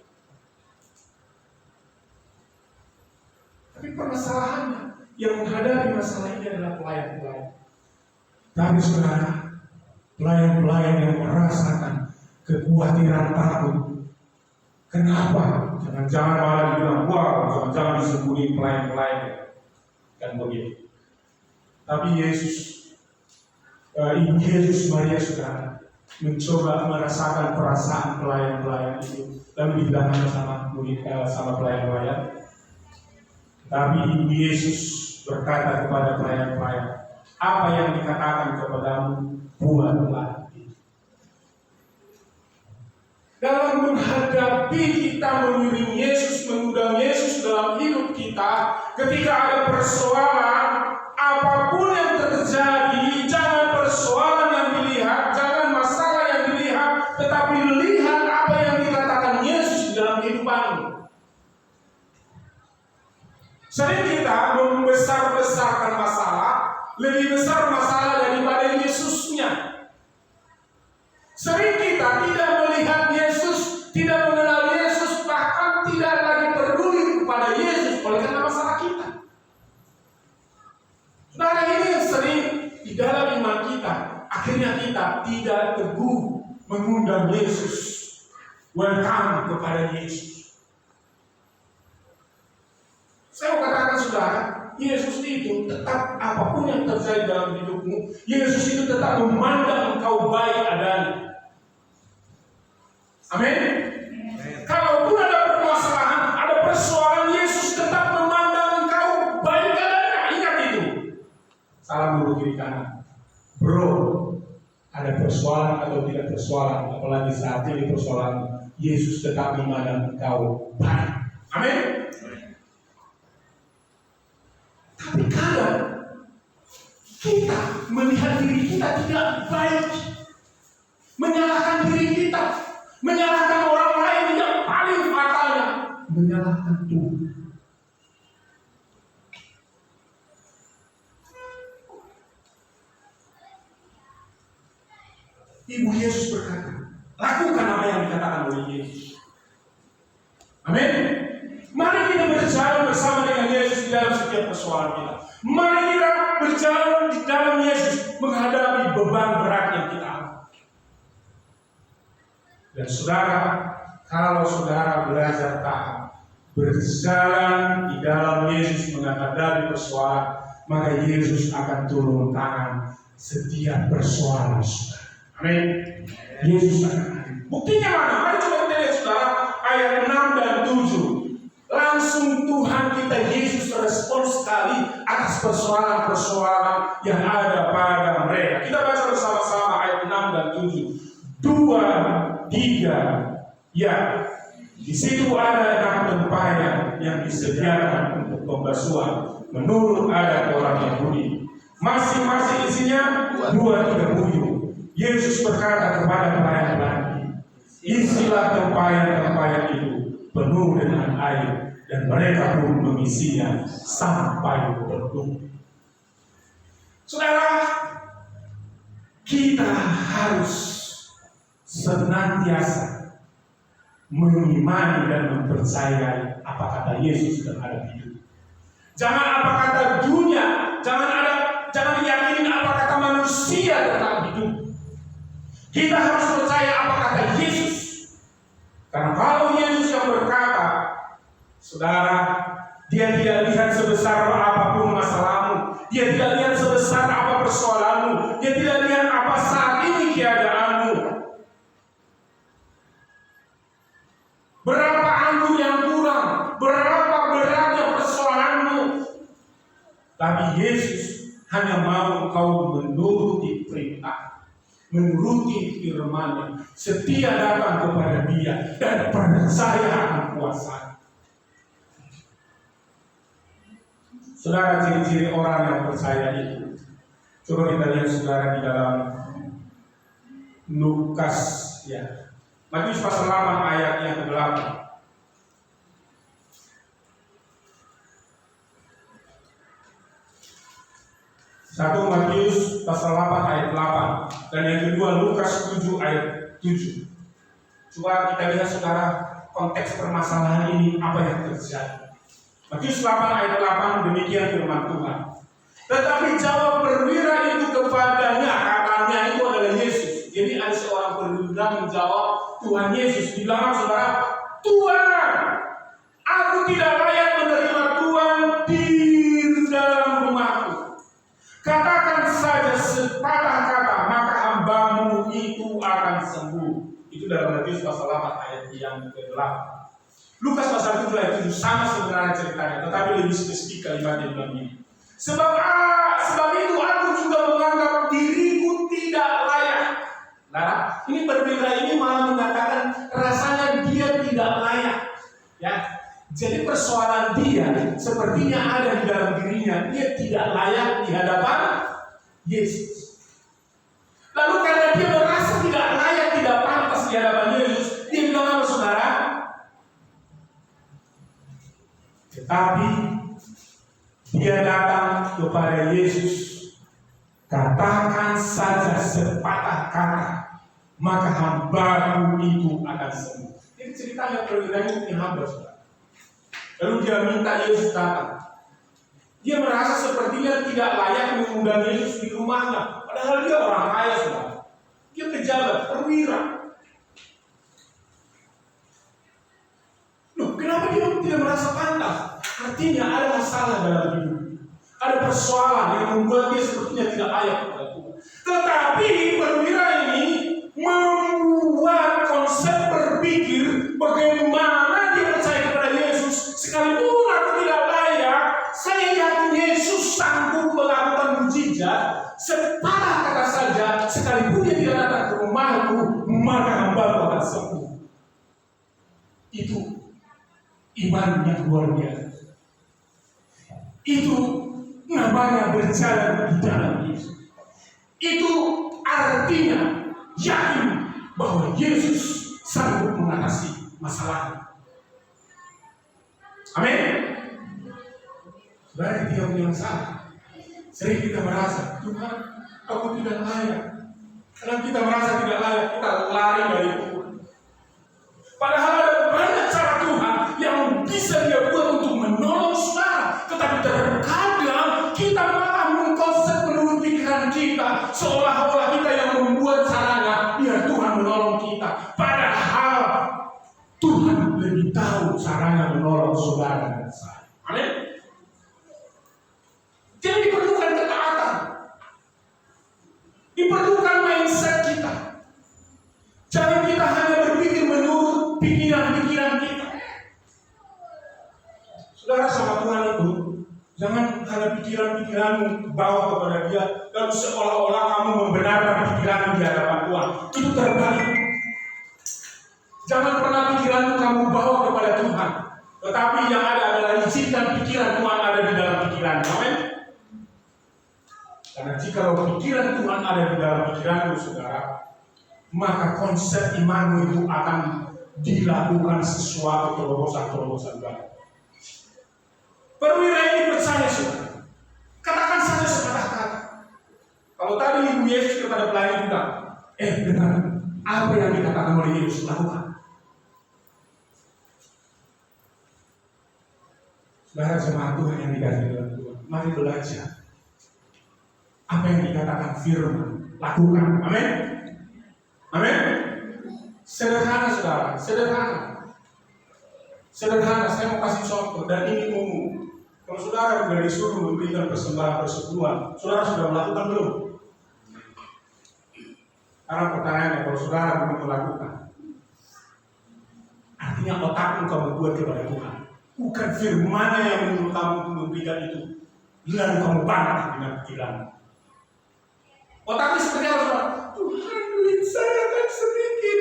Tapi permasalahannya yang menghadapi masalah ini adalah pelayan-pelayan. Tapi saudara, pelayan-pelayan yang merasakan kekhawatiran takut. Kenapa? Jangan-jangan malah dibilang, wah, jangan-jangan disembunyi pelayan-pelayan. Kan begitu. Tapi Ibu Yesus Maria saudara, mencoba merasakan perasaan pelayan-pelayan itu. Lalu dibilang sama pelayan-pelayan. Tapi Ibu Yesus berkata kepada pelayan-pelayan, apa yang dikatakan kepadamu, buatlah itu. Dalam menghadapi kita mengiring Yesus, mengundang Yesus dalam hidup kita, ketika ada persoalan, apapun yang terjadi, jangan persoalan yang dilihat, jangan masalah yang dilihat, tetapi lihat apa yang dikatakan Yesus dalam kehidupanmu. Sering kita membesar-besarkan masalah, lebih besar masalah daripada Yesusnya. Sering kita tidak melihat Yesus, tidak mengenal Yesus, bahkan tidak lagi peduli kepada Yesus oleh karena masalah kita. Saudara, ini yang sering di dalam iman kita, akhirnya kita tidak teguh mengundang Yesus, welcome kepada Yesus. Saya mau katakan saudara, Yesus itu tetap apapun yang terjadi dalam hidupmu, Yesus itu tetap memandang engkau baik adanya. Amin. Kalaupun ada permasalahan, ada persoalan, Yesus tetap memandang engkau baik adanya. Ingat itu. Salam dulu kiri kanan. Bro, ada persoalan atau tidak persoalan, apalagi saat ini persoalan, Yesus tetap memandang engkau baik. Amin. kita melihat diri kita tidak baik, menyalahkan diri kita, menyalahkan orang lain, yang paling fatalnya menyalahkan Tuhan. Ibu Yesus berkata, lakukan apa yang dikatakan oleh Yesus. Amin. Mari kita berjalan bersama dengan Yesus di dalam setiap persoalan kita. Mari kita berjalan di dalam Yesus menghadapi beban berat yang kita alami. Dan saudara, kalau saudara belajar taat, berjalan di dalam Yesus menghadapi persoalan, maka Yesus akan turun tangan setiap persoalan saudara. Amin. Yesus akan hadir. Buktinya mana? Mari coba kita lihat saudara, ayat 6 dan 7. Langsung Tuhan kita Yesus respon sekali atas persoalan-persoalan yang ada pada mereka. Kita baca bersama-sama ayat 6 dan 7. 2, 3. Ya, di situ ada 6 tempayan yang disediakan untuk pembasuhan menurut adat orang Yahudi. Masing-masing isinya 2-3 buyung. Yesus berkata kepada pelayan-pelayan, isilah tempayan-tempayan itu penuh dengan air, dan mereka pun mengisinya sampai penuh. Saudara, kita harus senantiasa mengimani dan mempercayai apa kata Yesus terhadap hidup. Jangan apa kata dunia, jangan yakini apa kata manusia tentang hidup. Kita harus percaya apa kata Yesus. Karena kalau Yesus yang berkata, saudara, dia tidak lihat sebesar apapun masalahmu, dia tidak lihat sebesar apa persoalanmu, dia tidak lihat apa saat ini keadaanmu, berapa anggur yang kurang, berapa beratnya persoalanmu. Tapi Yesus hanya mau engkau menuruti perintah, menuruti firman-Nya, setia datang kepada Dia dan percaya akan kuasa. Saudara, ciri-ciri orang yang percaya itu, coba kita lihat saudara di dalam Lukas, ya, Matius pasal 8 ayat yang ke-8. Satu Matius pasal 8 ayat 8, dan yang kedua Lukas 7 ayat 7. Coba kita lihat saudara konteks permasalahan ini apa yang terjadi. Matius 8 ayat 8, demikian firman Tuhan. Tetapi jawab perwira itu kepadanya, katanya itu adalah Yesus. Jadi ada seorang perwira menjawab Tuhan Yesus, bilang saudara, Tuhan, aku tidak layak menerima Tuhan di dalam rumahku. Katakan saja sepatah kata, maka hambamu itu akan sembuh. Itu dalam Matius pasal 8 ayat yang ke-8. Lukas pasal 7 ayat 7 sama sebenarnya ceritanya, tetapi lebih spesifik kalimatnya bilang ini. Sebab itu aku juga menganggap diriku tidak layak. Nah, ini perwira ini malah mengatakan rasanya dia tidak layak. Ya, jadi persoalan dia sepertinya ada di dalam dirinya. Dia tidak layak di hadapan Yesus. Lalu karena dia merasa tidak layak, tidak pantas di hadapan Yesus, dia bilang apa saudara? Tetapi dia datang kepada Yesus, katakan saja sepatah kata, maka hambaku itu akan sembuh. Ini ceritanya perwira ini punya hamba saudara. Lalu dia minta Yesus datang. Dia merasa sepertinya tidak layak mengundang Yesus di rumahnya. Padahal dia orang kaya saudara. Dia pejabat, perwira. Loh, kenapa dia tidak merasa pantas? Artinya ada masalah dalam hidup. Ada persoalan yang membuat dia sepertinya tidak layak kepada Tuhan. Tetapi perwira ini membuat konsep berpikir bagaimana dia percaya kepada Yesus. Sekalipun aku tidak layak, saya yakin Yesus sanggup melakukan mujizat. Sepatah kata saja, sekalipun dia tidak datang ke rumahku, maka hambaku akan sembuh. Itu iman yang luar biasa. Itu namanya berjalan di dalam Yesus. Itu artinya yakin bahwa Yesus sanggup mengatasi masalah. Amin. Berarti dia punya masalah. Sering kita merasa, Tuhan, aku tidak layak. Karena kita merasa tidak layak, kita lari dari Tuhan. Padahal ada banyak cara Tuhan yang bisa dia buat untuk menolong saudara. Tetapi terkadang kita malah mengkonsep menurut pikiran kita, seolah-olah kita yang membuat caranya biar Tuhan menolong kita. Padahal Tuhan lebih tahu caranya menolong saudara dan saya. Amin. Jadi diperlukan ketaatan, diperlukan mindset kita. Jangan kita hanya berpikir menurut pikiran-pikiran kita. Saudara sama Tuhan itu, jangan hanya pikiran-pikiranmu bawa kepada Dia, lalu seolah-olah kamu membenarkan pikiranmu di hadapan Tuhan. Itu terbalik. Jangan pernah pikiranmu kamu bawa kepada Tuhan, tetapi yang ada adalah izinkan pikiran Tuhan ada di dalam pikiranmu. Amin. Karena jika pikiran Tuhan ada di dalam pikiranmu, saudara, maka konsep imanmu itu akan dilakukan sesuatu terobosan-terobosan baru. Perwira ini percaya, saudara. Katakan saja sepatah kata. Kalau tadi Ibu Yesus kepada pelayan kita, dengar apa yang dikatakan oleh Yesus, lakukan. Saudara jemaat Tuhan yang dikasihi dalam Tuhan, mari belajar apa yang dikatakan firman, lakukan. Amin. Amin. Sederhana, saudara, sederhana. Sederhana, saya mau kasih contoh dan ini umum. Kalau saudara sudah disuruh memberikan persembahan persepuluhan, saudara sudah melakukan belum? Karena pertanyaannya, kalau saudara belum melakukan, artinya otakmu kamu buat kepada Tuhan. Bukan firman yang menurut kamu untuk memberikan itu, lalu kamu bantah dengan pikiranmu. Otaknya seperti apa, saudara? Tuhan, duit saya kan sedikit.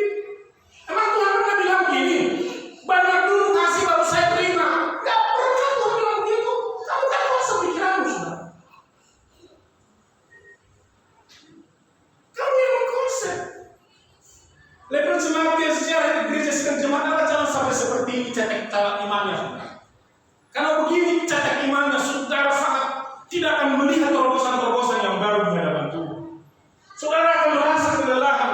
Emang Tuhan pernah bilang gini, banyak dulu kasih baru saya terima? Gak pernah Tuhan bilang begitu. Kamu kan konsep pikiranmu, saudara. Kamu yang mengkonsep. Lepas jemaat sejarah gereja sedang jemaat Allah jangan sampai seperti ini cetek imannya, saudara. Karena begini cetek imannya, saudara sangat tidak akan melihat terobosan-terobosan yang baru di hadapan Tuhan. Saudara akan merasa kelelahan.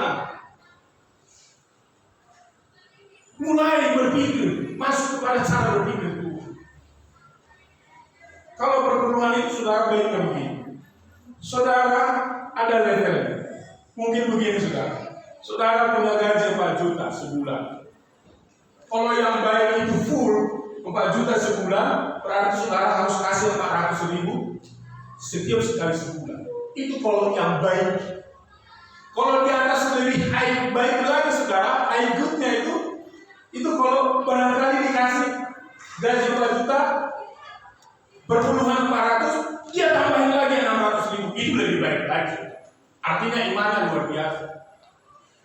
Mulai berpikir, masuk kepada cara berpikir Tuhan. Kalau perpuluhan itu saudara bayangkan begini. Saudara ada level. Mungkin begini saudara. Saudara punya gaji 4 juta sebulan. Kalau yang baik itu full 4 juta sebulan, berarti saudara harus kasih 400.000 setiap sekali sebulan. Itu kalau yang baik. Kalau di atas lebih high, baik lagi saudara, high good-nya itu kalau barangkali dikasih gaji 4 juta, perpuluhan 400, dia tambahin lagi 600.000, itu lebih baik lagi. Artinya imannya luar biasa.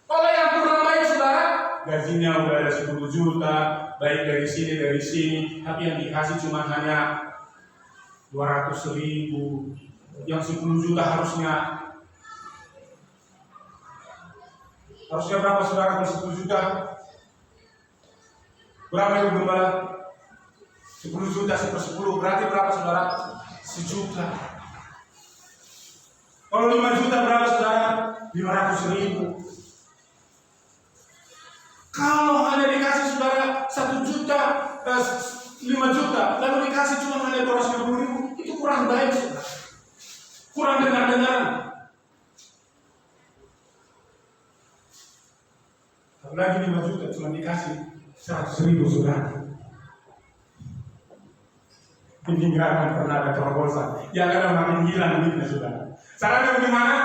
Kalau yang kurang baik saudara, gajinya udah ada 10 juta, baik dari sini, tapi yang dikasih cuma hanya 200.000, yang 10 juta harusnya berapa saudara kalau 10 juta? Berapa yang gembala? 10 juta, 10 berarti berapa saudara? 1 juta. Kalau 5 juta berapa saudara? 500.000. Kalau hanya dikasih saudara 1 juta, 5 juta, lalu dikasih cuma hanya 250.000, itu kurang baik saudara. Kurang dengar-dengaran. Apalagi 5 juta cuma dikasih 100.000 saudara. Ini nggak akan pernah ada terobosan. Yang ada makin hilang duitnya saudara. Caranya bagaimana?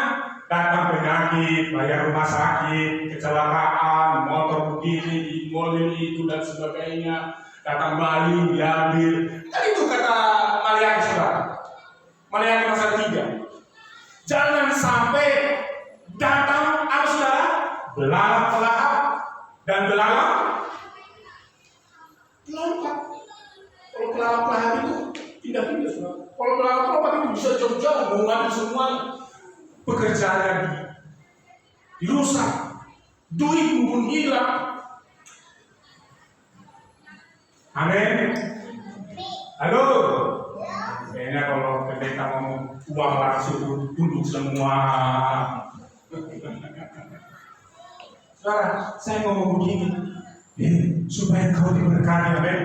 Datang penyakit, bayar rumah sakit, kecelakaan, motor begini, mobil itu dan sebagainya. Datang Bali, diambil. Kan itu kata Maliaki saudara. Maliaki pasal 3. Jangan sampai datang apa saudara? Belalang dan belalang pelompat. Kalau pelompat itu Pindah-pindah saudara. Kalau berapa itu bisa jauh-jauh mau ngambil semua pekerjaannya dirusak, duit pun hilang. Amin. Halo. Kayaknya kalau pendeta ngomong uang langsung tunduk semua. Saudara, saya ngomong begini, supaya kau diberkati, amin.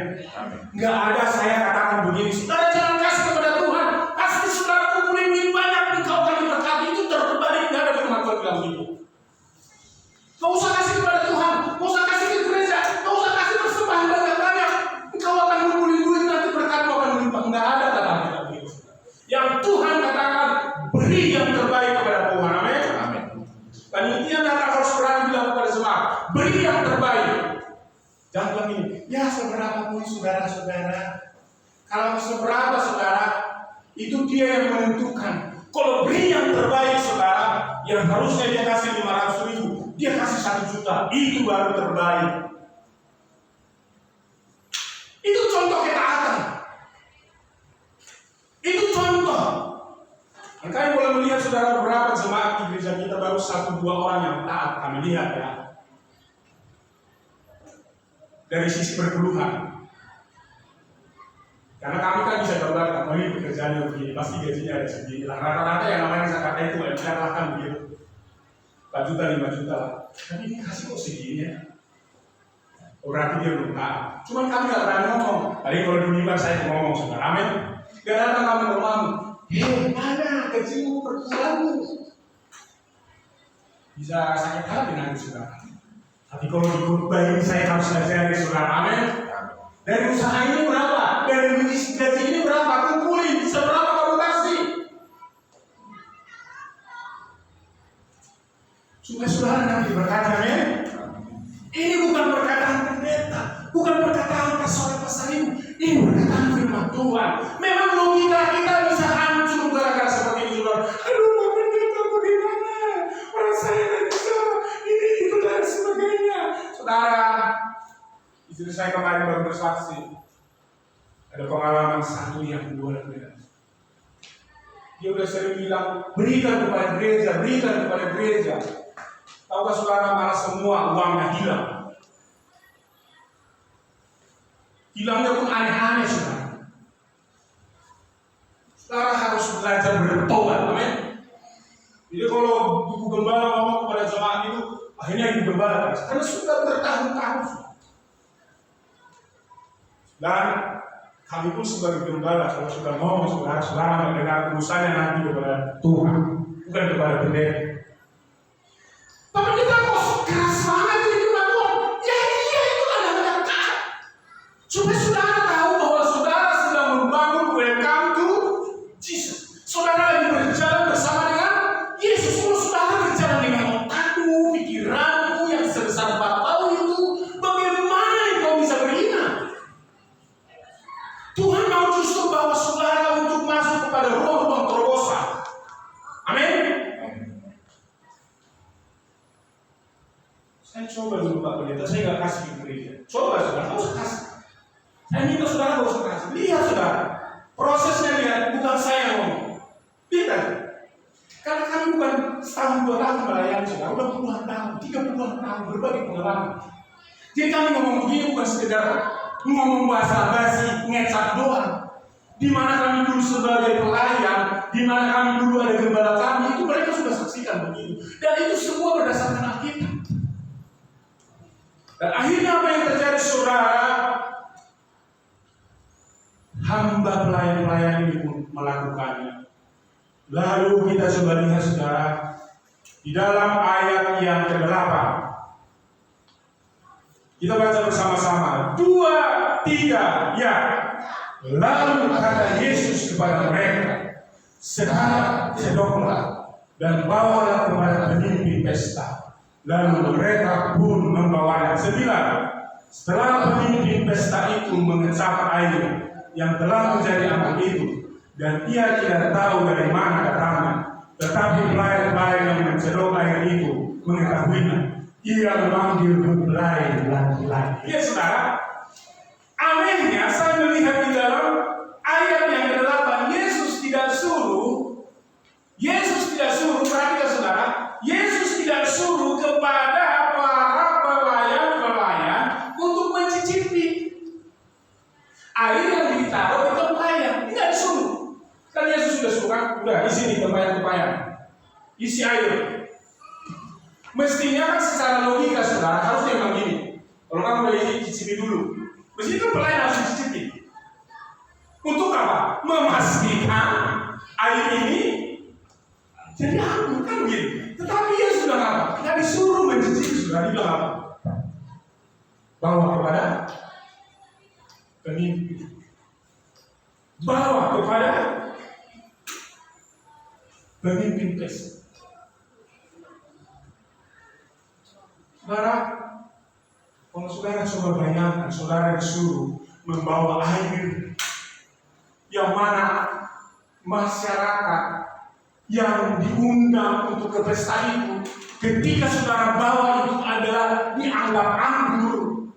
Nggak ada saya katakan begini, saudara jangan kasih kepada Tuhan, pasti saudara kumpulin banyak, engkau akan diberkati. Itu terbalik, nggak ada firman Tuhan bilang gitu. Kau usah kasih kepada Tuhan, kau usah kasih ke gereja, kau usah kasih persembahan banyak-banyak, engkau akan kumpulin duit, nanti berkat kau akan melimpah. Nggak ada kata begitu. Yang Tuhan katakan, beri yang terbaik kepada Tuhan, amin. Panitia datang harus berani bilang kepada jemaat, beri yang terbaik. Jangan bilang ini, ya seberapa pun saudara-saudara. Kalau seberapa saudara, itu dia yang menentukan. Kalau beri yang terbaik saudara, yang harusnya dia kasih 500.000, dia kasih 1 juta, itu baru terbaik. Itu contoh ketaatan. Itu contoh. Makanya boleh melihat saudara beberapa jemaat di gereja kita baru 1-2 orang yang taat, kami lihat ya. Dari sisi perpuluhan. Karena kami kan bisa gambarkan, ini pekerjaannya begini, pasti gajinya ada segini. Rata-rata yang namanya Jakarta itu biarlah kan begitu. 4 juta, 5 juta. Tapi ini kasih kok segini ya. Berarti dia belum taat. Cuman kami gak berani ngomong. Tadi kalau di mimbar saya ngomong saudara, amin. Gak datang kami ngomong, mana gajimu perpuluhanmu? Bisa sakit hati nanti saudara. Tapi kalau di khotbah ini saya harus ngajari saudara, amin. Dari usaha ini berapa? Dari gaji ini berapa? Kumpulin, seberapa kamu kasih? Supaya saudara nanti berkata, amin. Ini bukan perkataan pendeta, bukan perkataan pastor ini. Ini perkataan firman Tuhan. Memang logika kita bisa hancur gara-gara seperti ini, saudara. Aduh, Pak Pendeta bagaimana? Orang saya tidak bisa. Ini itu dan sebagainya. Saudara, istri saya kemarin baru bersaksi. Ada pengalaman satu yang luar biasa. Dia udah sering bilang, berikan kepada gereja, berikan kepada gereja. Tahukah saudara, malah semua uangnya hilang. Hilangnya pun aneh-aneh saudara. Saudara harus belajar bertobat, amin. Jadi kalau buku gembala ngomong kepada jemaat itu, akhirnya ibu gembala karena sudah bertahun-tahun. Dan kami pun sebagai gembala kalau sudah ngomong saudara mendengar urusannya nanti kepada Tuhan, bukan kepada pendeta. Tapi kita kok keras banget ini Tuhan. Ya iya itu adalah taat. Supaya saudara tahu bahwa saudara sedang membangun welcome to Jesus. Saudara lagi berjalan bersama dengan Yesus. Kalau saudara berjalan dengan otakmu, pikiranmu yang sebesar bapau itu, bagaimana engkau bisa berhina? Tuhan mau justru bawa saudara untuk masuk kepada ruang terobosan. Amin. Saya coba dulu Pak Pendeta, saya nggak kasih ke gereja. Coba saudara, nggak usah kasih. Saya minta saudara nggak usah kasih. Lihat saudara, prosesnya lihat, bukan saya yang ngomong. Lihat, karena kami bukan setahun 2 tahun melayani saudara, udah puluhan tahun, 30-an tahun berbagai pengalaman. Jadi kami ngomong begini bukan sekedar ngomong bahasa basi, ngecap doang. Di mana kami dulu sebagai pelayan, di mana kami dulu ada gembala kami, itu mereka sudah saksikan begitu. Dan itu semua berdasarkan Alkitab. Dan akhirnya apa yang terjadi saudara? Hamba pelayan-pelayan ini pun melakukannya. Lalu kita coba lihat saudara, di dalam ayat yang ke-8. Kita baca bersama-sama. 2, 3, ya. Lalu kata Yesus kepada mereka, sekarang cedoklah dan bawalah kepada pemimpin pesta. Lalu mereka pun membawanya. 9. Setelah pemimpin pesta itu mengecap air yang telah menjadi aman itu, dan ia tidak tahu dari mana datangnya, tetapi pelayan-pelayan yang mencedok air itu mengetahuinya, ia memanggil mempelai laki-laki. Ya saudara, anehnya saya melihat di dalam ayat yang udah isi nih tempayan-tempayan, isi air. Mestinya kan secara logika saudara harusnya memang gini. Kalau kamu boleh cicipi dulu, mesti itu pelayan harus dicicipi. Untuk apa? Memastikan air ini jadi anggur kan gitu. Tetapi ya sudah apa? Tidak disuruh mencicipi, sudah dibilang apa? Bawa kepada pemimpin. Bawa kepada pemimpin pesta. Saudara, kalau saudara coba bayangkan, saudara disuruh membawa air yang mana masyarakat yang diundang untuk ke pesta itu, ketika saudara bawa itu adalah dianggap anggur.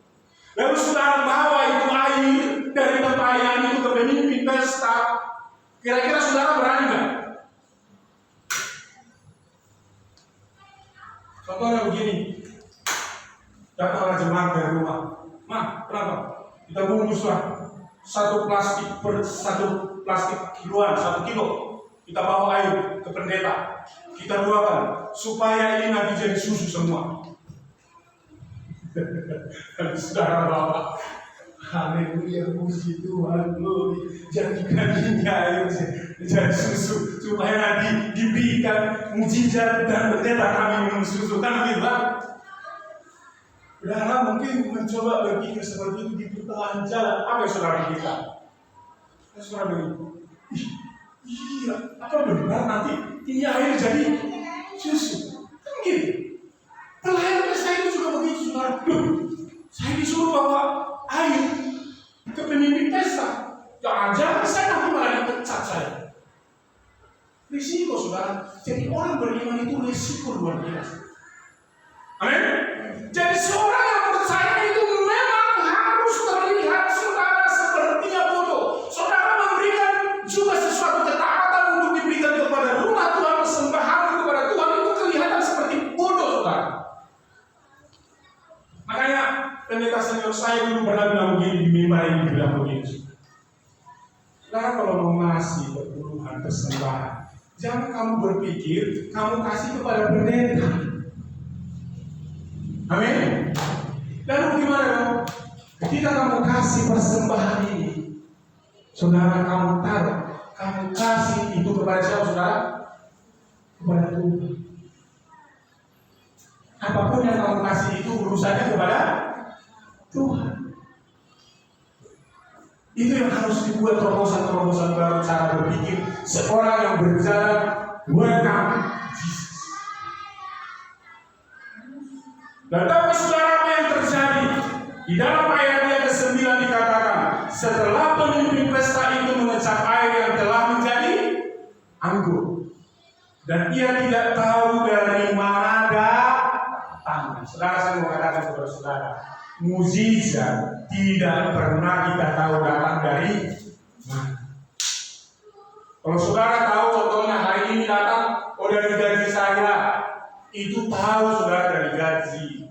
Lalu saudara bawa itu air dari tempayan itu ke pemimpin pesta, kira-kira saudara berani nggak? Contohnya begini, datanglah jemaat dari rumah, kenapa? Kita bungkuslah satu plastik kiloan, 1 kilo. Kita bawa air ke pendeta, kita buahkan supaya ini nanti jadi susu semua. Dan saudara bawa, haleluya, puji Tuhan, jadikan ini air jadi susu supaya nanti diberikan mujizat dan pendeta kami minum susu, kan begitu Pak? Saudara mungkin mencoba berpikir seperti itu di pertengahan jalan, apa yang saudara pikirkan? Saudara begini, iya, apa benar nanti ini air jadi susu? Kan gitu. Pelayan pesta itu juga begitu, saudara. Saya disuruh bawa air ke pemimpin pesta. Jangan-jangan saya nanti malah dipecat saya. Risiko, saudara. Jadi orang beriman itu risiko luar biasa. Amin. Jadi seorang yang percaya itu memang harus terlihat saudara sepertinya bodoh. Saudara memberikan juga sesuatu ketaatan untuk diberikan kepada rumah Tuhan, persembahan kepada Tuhan itu kelihatan seperti bodoh, saudara. Makanya pendeta senior saya dulu pernah bilang begini di mimbar ini, bilang begini. Saudara kalau mau ngasih perpuluhan persembahan, jangan kamu berpikir kamu kasih kepada pendeta. Amin. Lalu gimana dong? Ketika kamu kasih persembahan ini, saudara kamu taruh, kamu kasih itu kepada siapa, saudara? Kepada Tuhan. Apapun yang kamu kasih itu urusannya kepada Tuhan. Itu yang harus dibuat terobosan-terobosan baru cara berpikir seorang yang berjalan welcome Jesus. Dan tahu saudara apa yang terjadi? Di dalam ayat yang ke-9 dikatakan, setelah pemimpin pesta itu mengecap air yang telah menjadi anggur, dan ia tidak tahu dari mana datangnya. Saudara, saya mau katakan kepada saudara, mukjizat tidak pernah kita tahu datang dari mana. Kalau saudara tahu contohnya hari ini datang, dari gaji saya, itu tahu saudara dari gaji.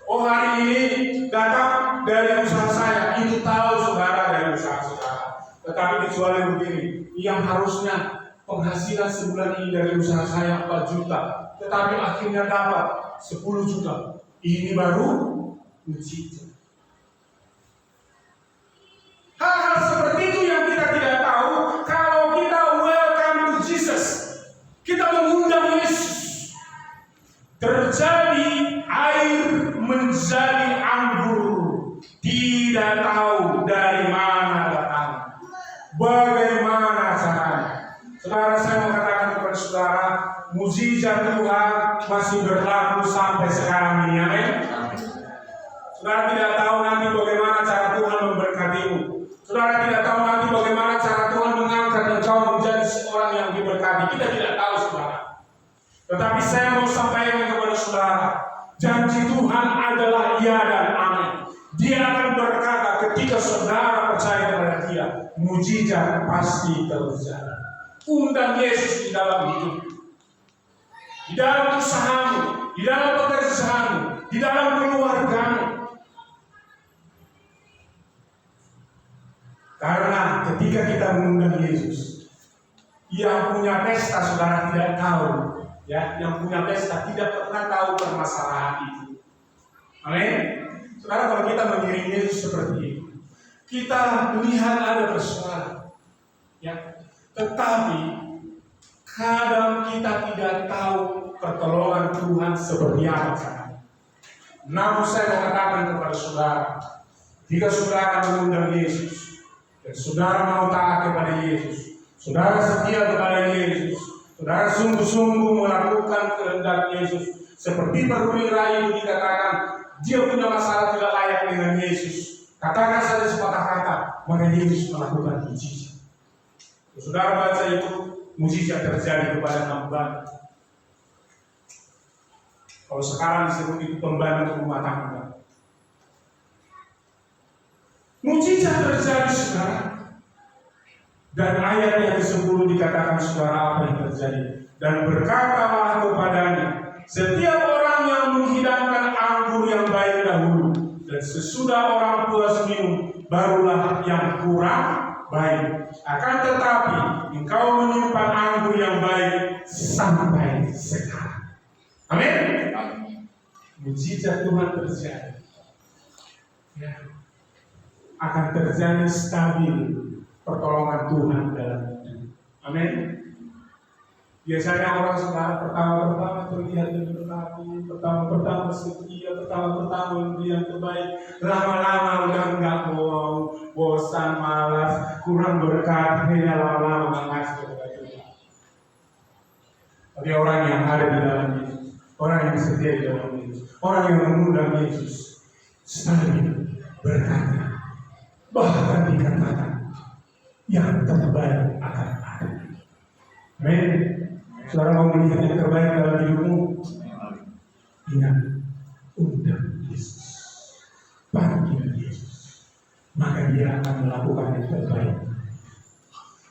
Hari ini datang dari usaha saya, itu tahu saudara dari usaha saudara. Tetapi kecuali begini, yang harusnya penghasilan sebulan ini dari usaha saya 4 juta, tetapi akhirnya dapat 10 juta. Ini baru mujizat. Hal-hal seperti itu yang kita tidak tahu kalau kita welcome to Jesus. Kita mengundang Yesus. Terjadi air menjadi anggur. Tidak tahu dari mana datang. Bagaimana caranya? Saudara, saya mau katakan kepada saudara, mujizat Tuhan masih berlaku sampai sekarang ini. Amin. Saudara tidak tahu nanti bagaimana cara Tuhan memberkatimu. Saudara tidak tahu nanti bagaimana cara Tuhan mengangkat engkau menjadi seorang yang diberkati. Kita tidak tahu, saudara. Tetapi saya mau sampaikan kepada saudara, janji Tuhan adalah iya dan amin. Dia akan berkata ketika saudara percaya kepada Dia, mujizat pasti terjadi. Undang Yesus di dalam hidup, di dalam usahamu, di dalam pekerjaanmu, di dalam keluargamu. Karena ketika kita mengundang Yesus, Yang punya pesta saudara tidak tahu, ya, yang punya pesta tidak pernah tahu permasalahan itu. Amin. Saudara, kalau kita mengiring Yesus seperti itu, kita melihat ada persoalan, ya, tetapi kadang kita tidak tahu pertolongan Tuhan seperti apa caranya. Namun saya mau katakan kepada saudara, jika saudara mengundang Yesus dan saudara mau taat kepada Yesus, saudara setia kepada Yesus, saudara sungguh-sungguh melakukan kehendak Yesus, seperti perwira itu dikatakan, dia punya masalah tidak layak dengan Yesus. Katakan saja sepatah kata, maka Yesus melakukan mujizat. Saudara baca itu, mujizat terjadi kepada hamba. Kalau sekarang disebut itu pembantu rumah tangga. Mujizat terjadi, saudara. Dan ayat yang ke-10 dikatakan, saudara, apa yang terjadi? Dan berkatalah kepadanya, setiap orang yang menghidangkan anggur yang baik dahulu, dan sesudah orang puas minum, barulah yang kurang baik. Akan tetapi engkau menyimpan anggur yang baik sampai sekarang. Amin. Mujizat Tuhan terjadi, ya. Akan terjadi stabil pertolongan Tuhan dalam hidup. Amin. Biasanya orang sekarang pertama-pertama terlihat lebih berlaku, pertama-pertama setia, pertama-pertama yang terbaik, lama-lama udah enggak mau, bosan, malas, kurang berkat, hanya lama-lama mengasih kepada Tuhan. Tapi orang yang ada di dalam Yesus, orang yang setia di dalam Yesus, orang yang mengundang Yesus, selalu berkata, bahkan dikatakan yang terbaik akan ada. Amin. Saudara mau melihat yang terbaik dalam hidupmu? Ingat, undang Yesus, panggil Yesus, maka Dia akan melakukan yang terbaik.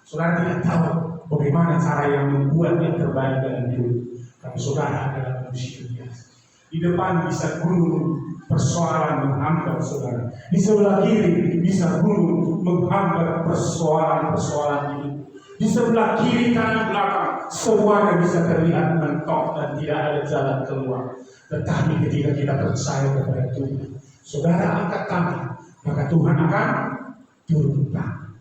Saudara tidak tahu bagaimana cara yang membuat yang terbaik dalam hidup. Karena saudara adalah manusia biasa. Di depan bisa gunung persoalan menghambat saudara. Di sebelah kiri bisa gunung menghambat persoalan-persoalan hidup. Di sebelah kiri, kanan, belakang, semuanya bisa terlihat mentok dan tidak ada jalan keluar. Tetapi ketika kita percaya kepada Tuhan, saudara angkat tangan, maka Tuhan akan turun tangan.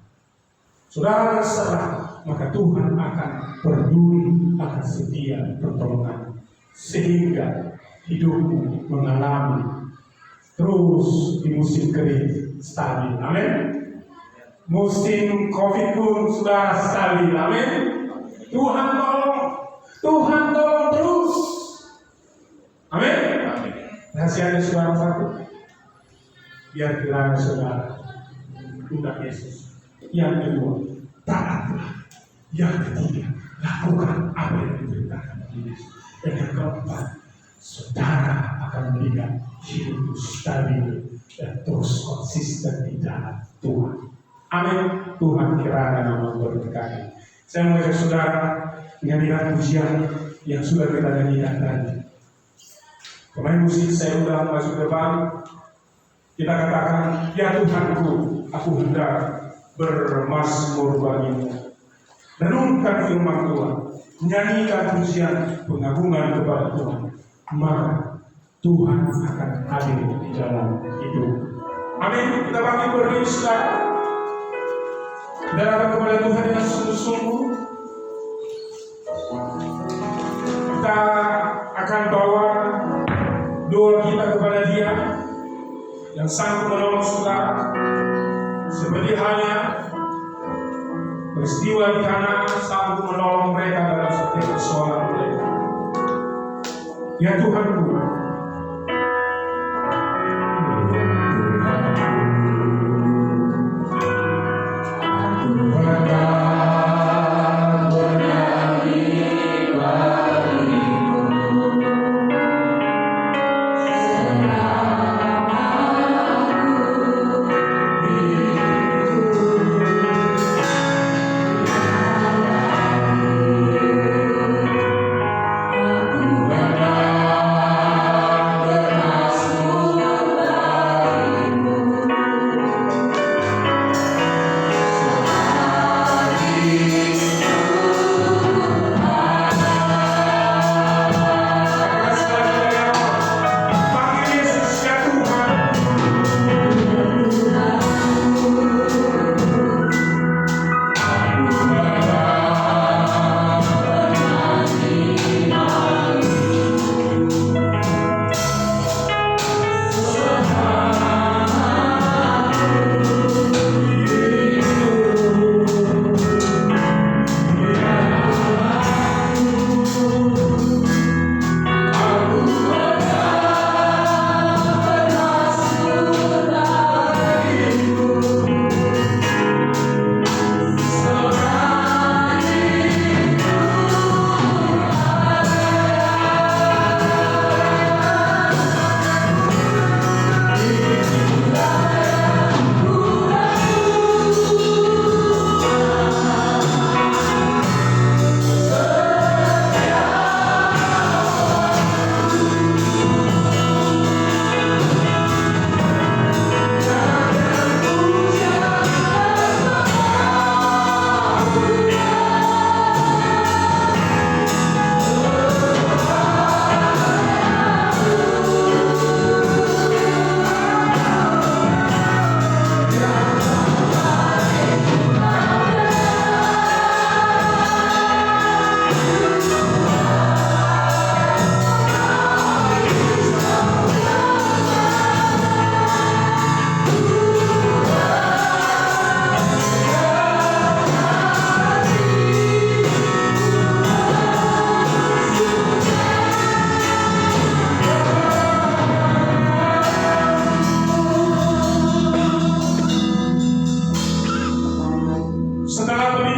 Saudara berserah, maka Tuhan akan peduli, akan setia pertolongan, sehingga hidupmu mengalami terus di musim kering stabil. Amin. Musim COVID pun sudah stabil. Amin. Tuhan tolong terus. Amin. Rahasianya saudara satu, biar kiranya saudara undang Yesus. Yang kedua, taatlah. Yang ketiga, lakukan apa yang diberitakan Yesus. Dan yang keempat, saudara akan melihat hidup stabil dan terus konsisten di dalam Tuhan. Amin. Tuhan kiranya memberkati. Saya mengajak saudara menyanyikan pujian yang sudah kita nyanyikan tadi. Pemain musik saya udah masuk depan. Kita katakan, ya Tuhanku, aku hendak bermazmur bagimu. Renungkan firman Tuhan, nyanyikan pujian pengagungan kepada Tuhan, maka Tuhan akan hadir di dalam hidup. Amin. Kita bangkit berdiri saudara. Datang kepada Tuhan yang sungguh-sungguh. Kita akan bawa doa kita kepada Dia yang sanggup menolong saudara. Seperti halnya peristiwa di Kana sanggup menolong mereka dalam setiap persoalan mereka. Ya Tuhanku,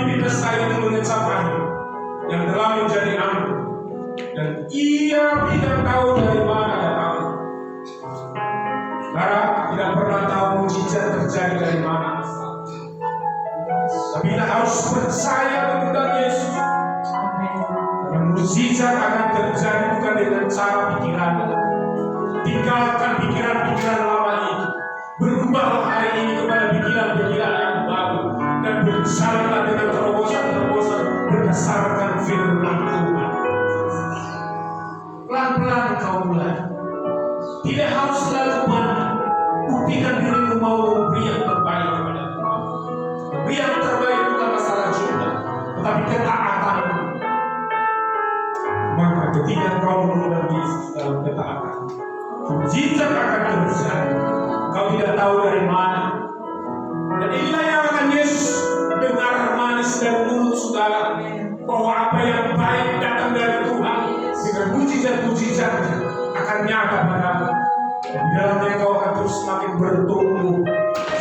bibit lestari itu mencapai yang telah menjadi anggur, dan ia tidak tahu dari mana datang. Saudara tidak pernah tahu mujizat terjadi dari mana. Tapi kita harus percaya kepada Yesus. Dan mujizat akan terjadi bukan dengan cara pikiran. Tinggalkan pikiran-pikiran lama itu. Berubahlah hari ini kepada pikiran-pikiran yang baru, dan berjalanlah dengan terobosan-terobosan berdasarkan firman Tuhan. Pelan-pelan kau mulai. Tidak harus selalu panik. Buktikan dirimu mau memberi yang terbaik kepada Tuhan. Memberi yang terbaik bukan masalah jumlah, tetapi ketaatan. Maka ketika kau menurut Yesus dalam ketaatan, mujizat akan terjadi. Kau tidak tahu dari mana. Dan inilah yang akan Yesus dengar manis dari mulut saudara, bahwa apa yang baik datang dari Tuhan dengan mujizat-mujizatnya akan nyata padamu. Di dalamnya kau akan terus semakin bertumbuh.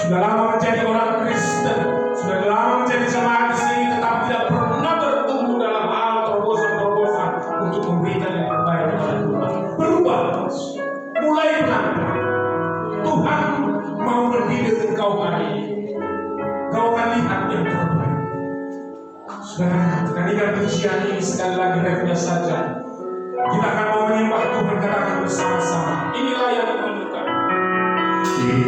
Sudah lama menjadi orang Kristen, sudah lama menjadi jemaat di sini, tetapi tidak pernah bertumbuh dalam hal terobosan-terobosan untuk memberikan yang terbaik kepada Tuhan. Berubah, mulai pelan-pelan. Tuhan mau mendidik engkau hari ini. Kau akan lihat yang terbaik. Saudara, nyanyikan pujian ini sekali lagi refnya saja. Kita akan mau menyembah Tuhan, katakan bersama-sama. Inilah yang menunjukkan. Oh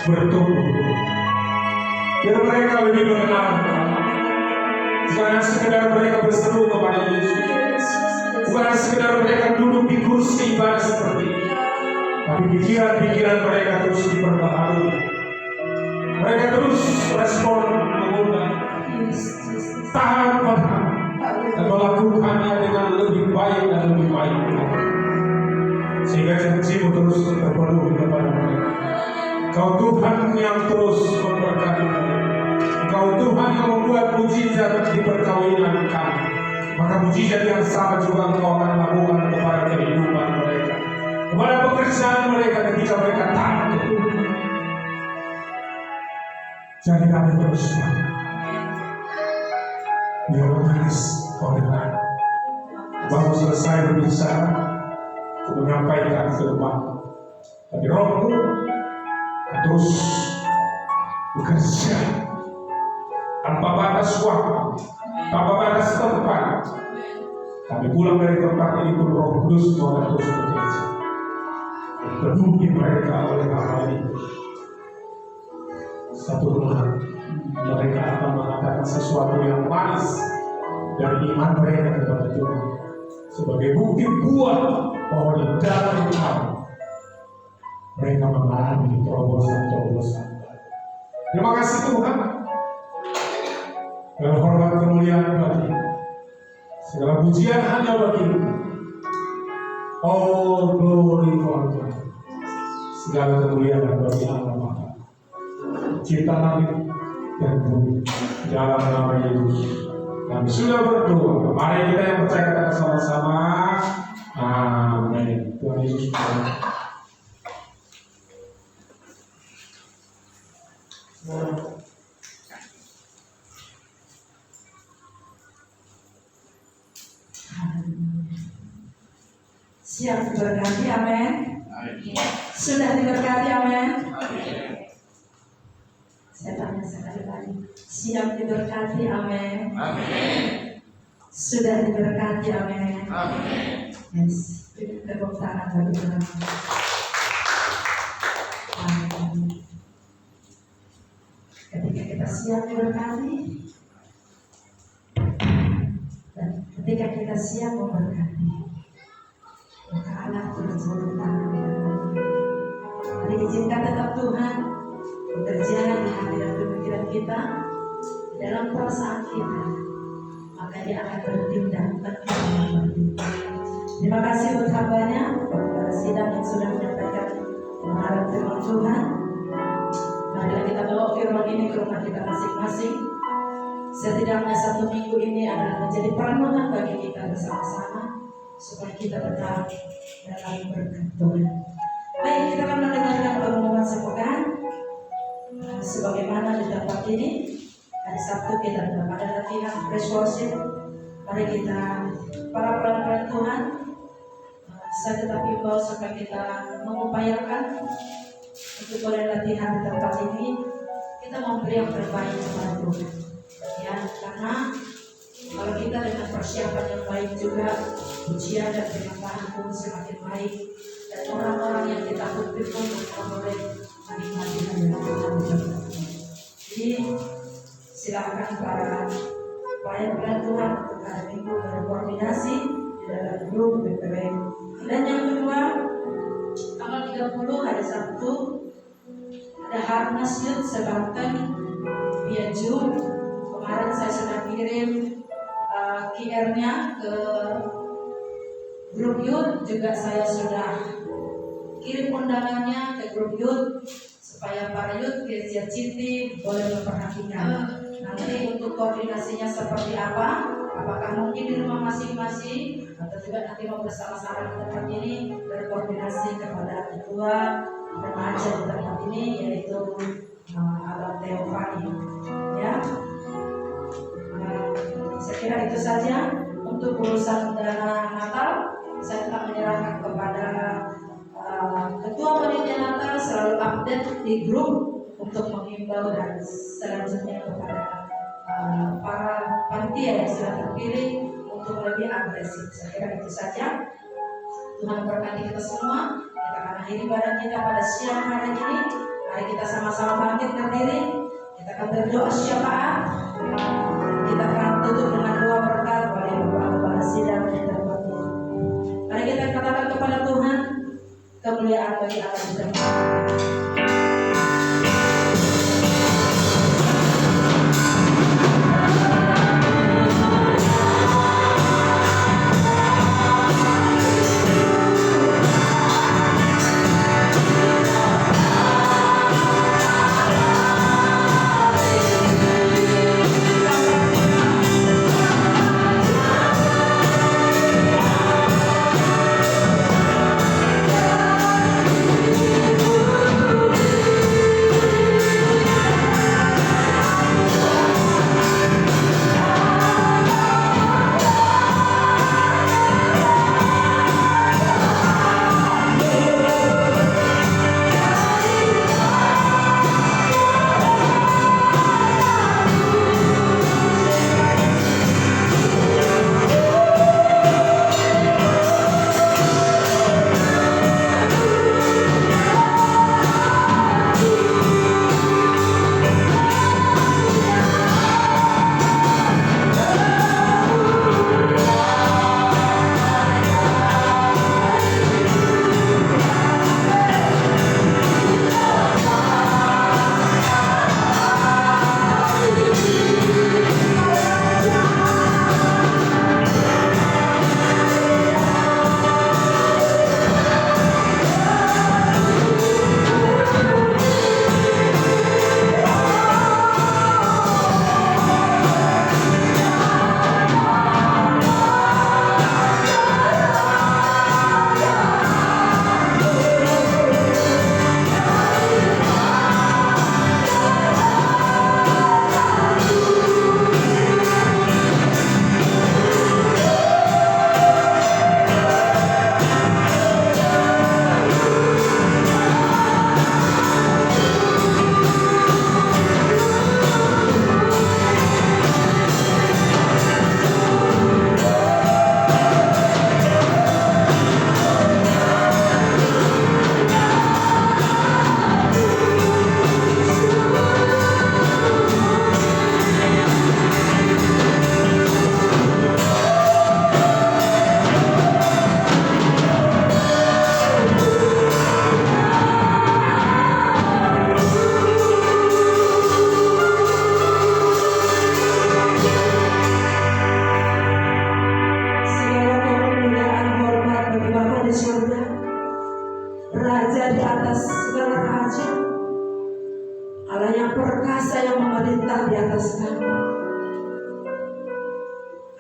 bertumbuh. Biar mereka lebih mengenal Allah. Jangan sekedar mereka berseru kepada Yesus, bukan sekedar mereka duduk di kursi ibadah seperti ini, tapi pikiran-pikiran mereka terus diperbaharui. Mereka terus respon mengundang, tahan pada dan melakukannya dengan lebih baik dan lebih baik, sehingga janjimu terus terpenuhi kepada mereka. Kau Tuhan yang terus memberkati mereka. Kau Tuhan yang membuat mujizat di perkawinan kami. Maka mujizat yang sama juga Engkau akan lakukan kepada kehidupan mereka, kepada pekerjaan mereka ketika mereka taat ke Tuhan. Jadi kami terus biar menangis kau dengar. Baru selesai berbicara, menyampaikan firman. Tapi Rohmu terus bekerja tanpa batas waktu, tanpa batas tempat. Kami pulang dari tempat ini pun Roh Kudus akan terus bekerja. Penuhi mereka oleh hal ini. Satu hari mereka akan mengatakan sesuatu yang manis dari iman mereka kepada Tuhan, sebagai bukti buah bahwa di dalam kami mereka mengalami terobosan-terobosan. Terima kasih Tuhan. Segala hormat kemuliaan bagi, segala pujian hanya bagi. All glory for God. Segala kemuliaan bagi Allah Bapa, Cipta langit dan bumi, dalam nama Yesus. Kami sudah berdoa. Mari kita yang percaya katakan sama-sama. Amin. Tuhan Yesus berkati. Siap diberkati, amin. Sudah diberkati, amin. Saya tanya sekali lagi, siap diberkati, amin. Sudah diberkati, amin. Yes, tepuk tangan bagi Tuhan. Amin. Ketika kita siap diberkati, dan ketika kita siap memberkati, maka Allah terus bertangan dengan kami. Mari izinkan tetap Tuhan bekerja di hati dan pemikiran kita, dalam perasaan kita, maka Dia akan bertindak tanpa. Terima kasih buat hambanya, para sidang yang sudah menyampaikan kebenaran firman Tuhan. Marilah kita bawa firman ini ke rumah kita masing-masing. Setidaknya 1 minggu ini adalah menjadi perenungan bagi kita bersama-sama, supaya kita tetap dalam berkat Tuhan. Baik, kita akan mendengarkan pengumuman sepekan. Sebagaimana di tempat ini, hari Sabtu kita pada latihan fresh worship. Mari kita, para pelan-pelan Tuhan, saya tetap imbau supaya kita mengupayakan untuk boleh latihan di tempat ini. Kita memberi yang terbaik kepada Tuhan, ya, karena kalau kita dengan persiapan yang baik juga, ujian dan penambahan pun semakin baik, dan orang-orang yang kita butuh pun boleh menikmati hadirat Tuhan. Jadi silakan para pelayan Tuhan untuk hari Minggu berkoordinasi di dalam grup BPM. Dan yang kedua, tanggal 30 hari Sabtu ada Harnas Youth Sebanten via Zoom. Kemarin saya sudah kirim QR-nya ke grup youth, juga saya sudah kirim undangannya ke grup youth supaya para youth Gereja Citi boleh memperhatikan. Nanti untuk koordinasinya seperti apa? Apakah mungkin di rumah masing-masing atau juga nanti mau bersama-sama di tempat ini berkoordinasi kepada ketua remaja di tempat ini, yaitu Abang Teofani, ya. Saya kira itu saja untuk urusan dana Natal. Saya tetap menyerahkan kepada ketua panitia Natal selalu update di grup untuk menghimbau dan selanjutnya kepada para panitia yang sudah terpilih untuk lebih agresif. Saya kira itu saja. Tuhan berkati kita semua. Kita akan akhiri ibadah kita pada siang hari ini. Mari kita sama-sama bangkit berdiri. Kita akan berdoa syafaat. Kita akan tutup dengan doa berkat oleh Bapak Kepala Sidang di tempat ini. Mari kita katakan kepada Tuhan, kemuliaan bagi Allah di tempat ini.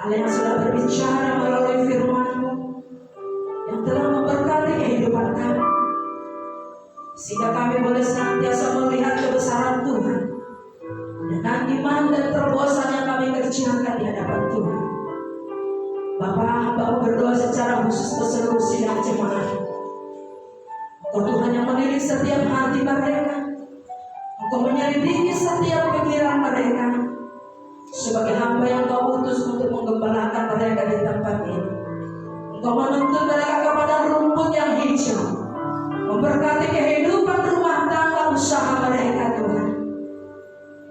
Allah yang sudah berbicara melalui firman-Mu yang telah memberkati kehidupan kami, sehingga kami boleh senantiasa melihat kebesaran Tuhan dengan iman dan terobosan yang kami kerjakan di hadapan Tuhan. Bapa, hamba berdoa secara khusus ke seluruh sidang jemaat. Engkau Tuhan yang menilik setiap hati mereka, Engkau menyelidiki setiap pikiran mereka. Sebagai hamba yang Kau utus untuk menggembalakan mereka di tempat ini, Engkau menuntun mereka kepada rumput yang hijau, memberkati kehidupan rumah tangga usaha mereka Tuhan.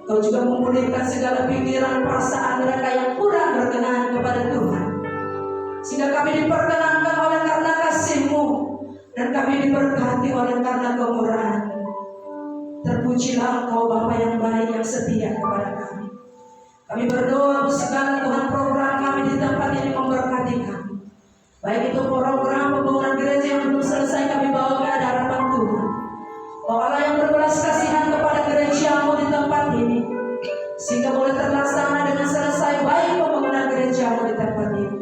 Engkau juga memulihkan segala pikiran perasaan mereka yang kurang berkenan kepada Tuhan, sehingga kami diperkenankan oleh karena kasih-Mu, dan kami diberkati oleh karena kemurahan-Mu. Terpujilah Engkau Bapa yang baik yang setia kepada kami. Kami berdoa segala Tuhan program kami di tempat ini memberkati kami. Baik itu program pembangunan gereja yang belum selesai kami bawa ke hadapan Tuhan. Oh Allah yang berbelas kasihan kepada gereja-Mu di tempat ini, sehingga boleh terlaksana dengan selesai baik pembangunan gereja-Mu di tempat ini.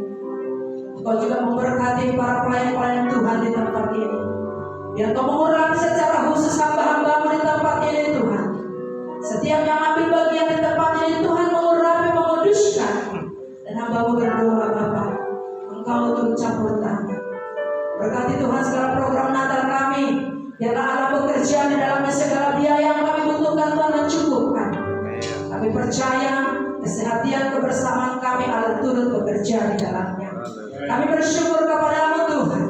Engkau juga memberkati para pelayan-pelayan Tuhan di tempat ini. Biar Kau mengurapi secara khusus hamba-hamba-Mu di tempat ini Tuhan. Setiap yang ambil bagian di tempat ini Tuhan mengurapi, menguduskan. Dan hamba-Mu berdoa Bapa, Engkau turut campur tangan. Berkati Tuhan segala program Natal kami. Biarlah Allah bekerja di dalamnya, segala biaya yang kami butuhkan Tuhan mencukupkan. Kami percaya kesehatan kebersamaan kami Allah turut bekerja di dalamnya. Kami bersyukur kepada-Mu Tuhan,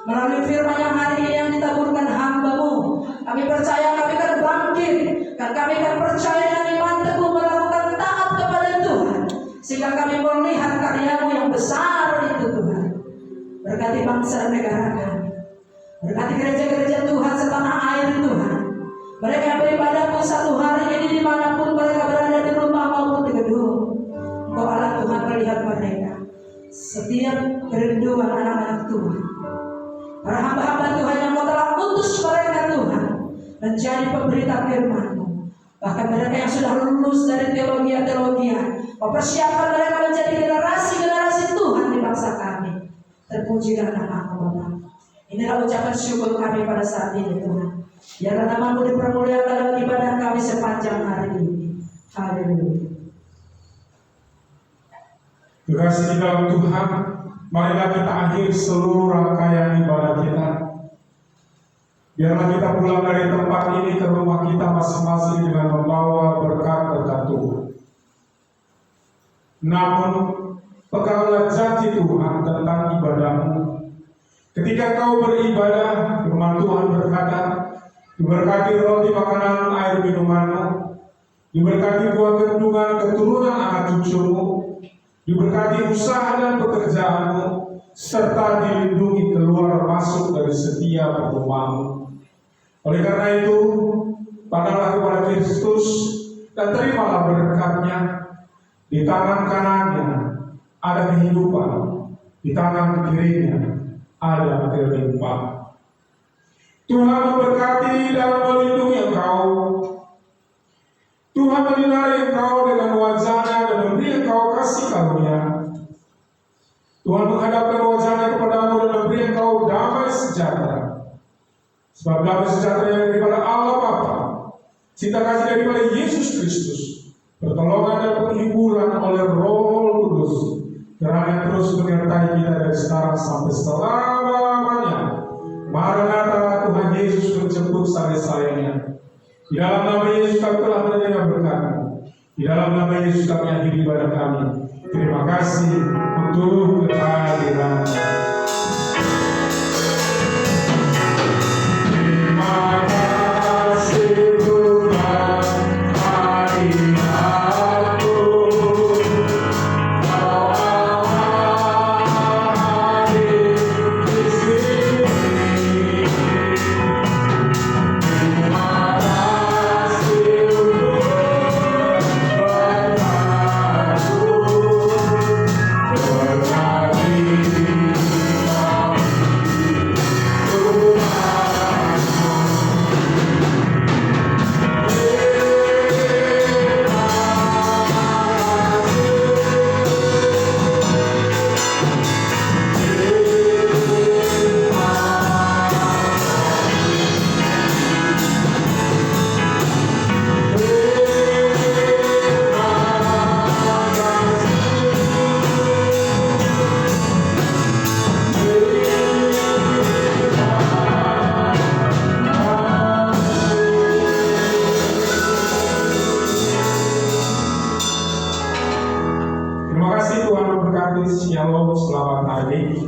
melalui firman yang hari ini yang ditaburkan hamba-Mu. Kami percaya kami akan bangkit Dan kami akan percaya dengan iman teguh melakukan taat kepada Tuhan, sehingga kami melihat karya-Mu yang besar itu Tuhan. Berkati bangsa dan negara kami, berkati gereja-gereja Tuhan setanah air Tuhan. Mereka yang beribadah pun satu hari ini dimanapun mereka berada, di rumah maupun di gedung. Engkau Allah Tuhan melihat mereka, setiap kerinduan anak-anak Tuhan. Para hamba-hamba Tuhan yang Kau telah utus mereka Tuhan menjadi pemberita firman-Mu. Bahkan mereka yang sudah lulus dari teologi, mempersiapkan mereka menjadi generasi-generasi Tuhan di bangsa kami. Terpujilah nama-Mu Bapa. Inilah ucapan syukur kami pada saat ini Tuhan. Biarlah nama-Mu dipermuliakan dalam ibadah kami sepanjang hari ini. Haleluya. Terkasih di dalam Tuhan, marilah kita akhiri seluruh rangkaian ibadah kita. Biarlah kita pulang dari tempat ini ke rumah kita masing-masing dengan membawa berkat-berkat Tuhan. Namun, peganglah janji Tuhan tentang ibadah-Mu. Ketika Kau beribadah, firman Tuhan berkata, diberkati roti makanan air minuman-Mu, diberkati buah kandungan keturunan anak cucu-Mu, diberkati usaha dan pekerjaan-Mu, serta dilindungi keluar masuk dari setiap rumah-Mu. Oleh karena itu, pandanglah kepada Kristus dan terimalah berkat-Nya. Di tangan kanannya ada kehidupan, di tangan kirinya ada kelimpahan. Tuhan memberkati dan melindungi engkau. Tuhan menyinari engkau dengan wajah-Nya dan memberi engkau kasih karunia. Tuhan menghadapkan wajah-Nya kepadamu dan memberi engkau damai sejahtera. Sebab damai sejahtera yang daripada Allah Bapa, cinta kasih daripada Yesus Kristus, pertolongan dan penghiburan oleh Roh Kudus, kiranya terus menyertai kita dari sekarang sampai selama-lamanya. Maranatha, Tuhan Yesus menjemput sayang-sayangnya. Di dalam nama Yesus kami telah menerima berkat-Mu. Di dalam nama Yesus kami akhiri ibadah kami. Terima kasih untuk kehadiran-Mu. Shalom, selamat hari.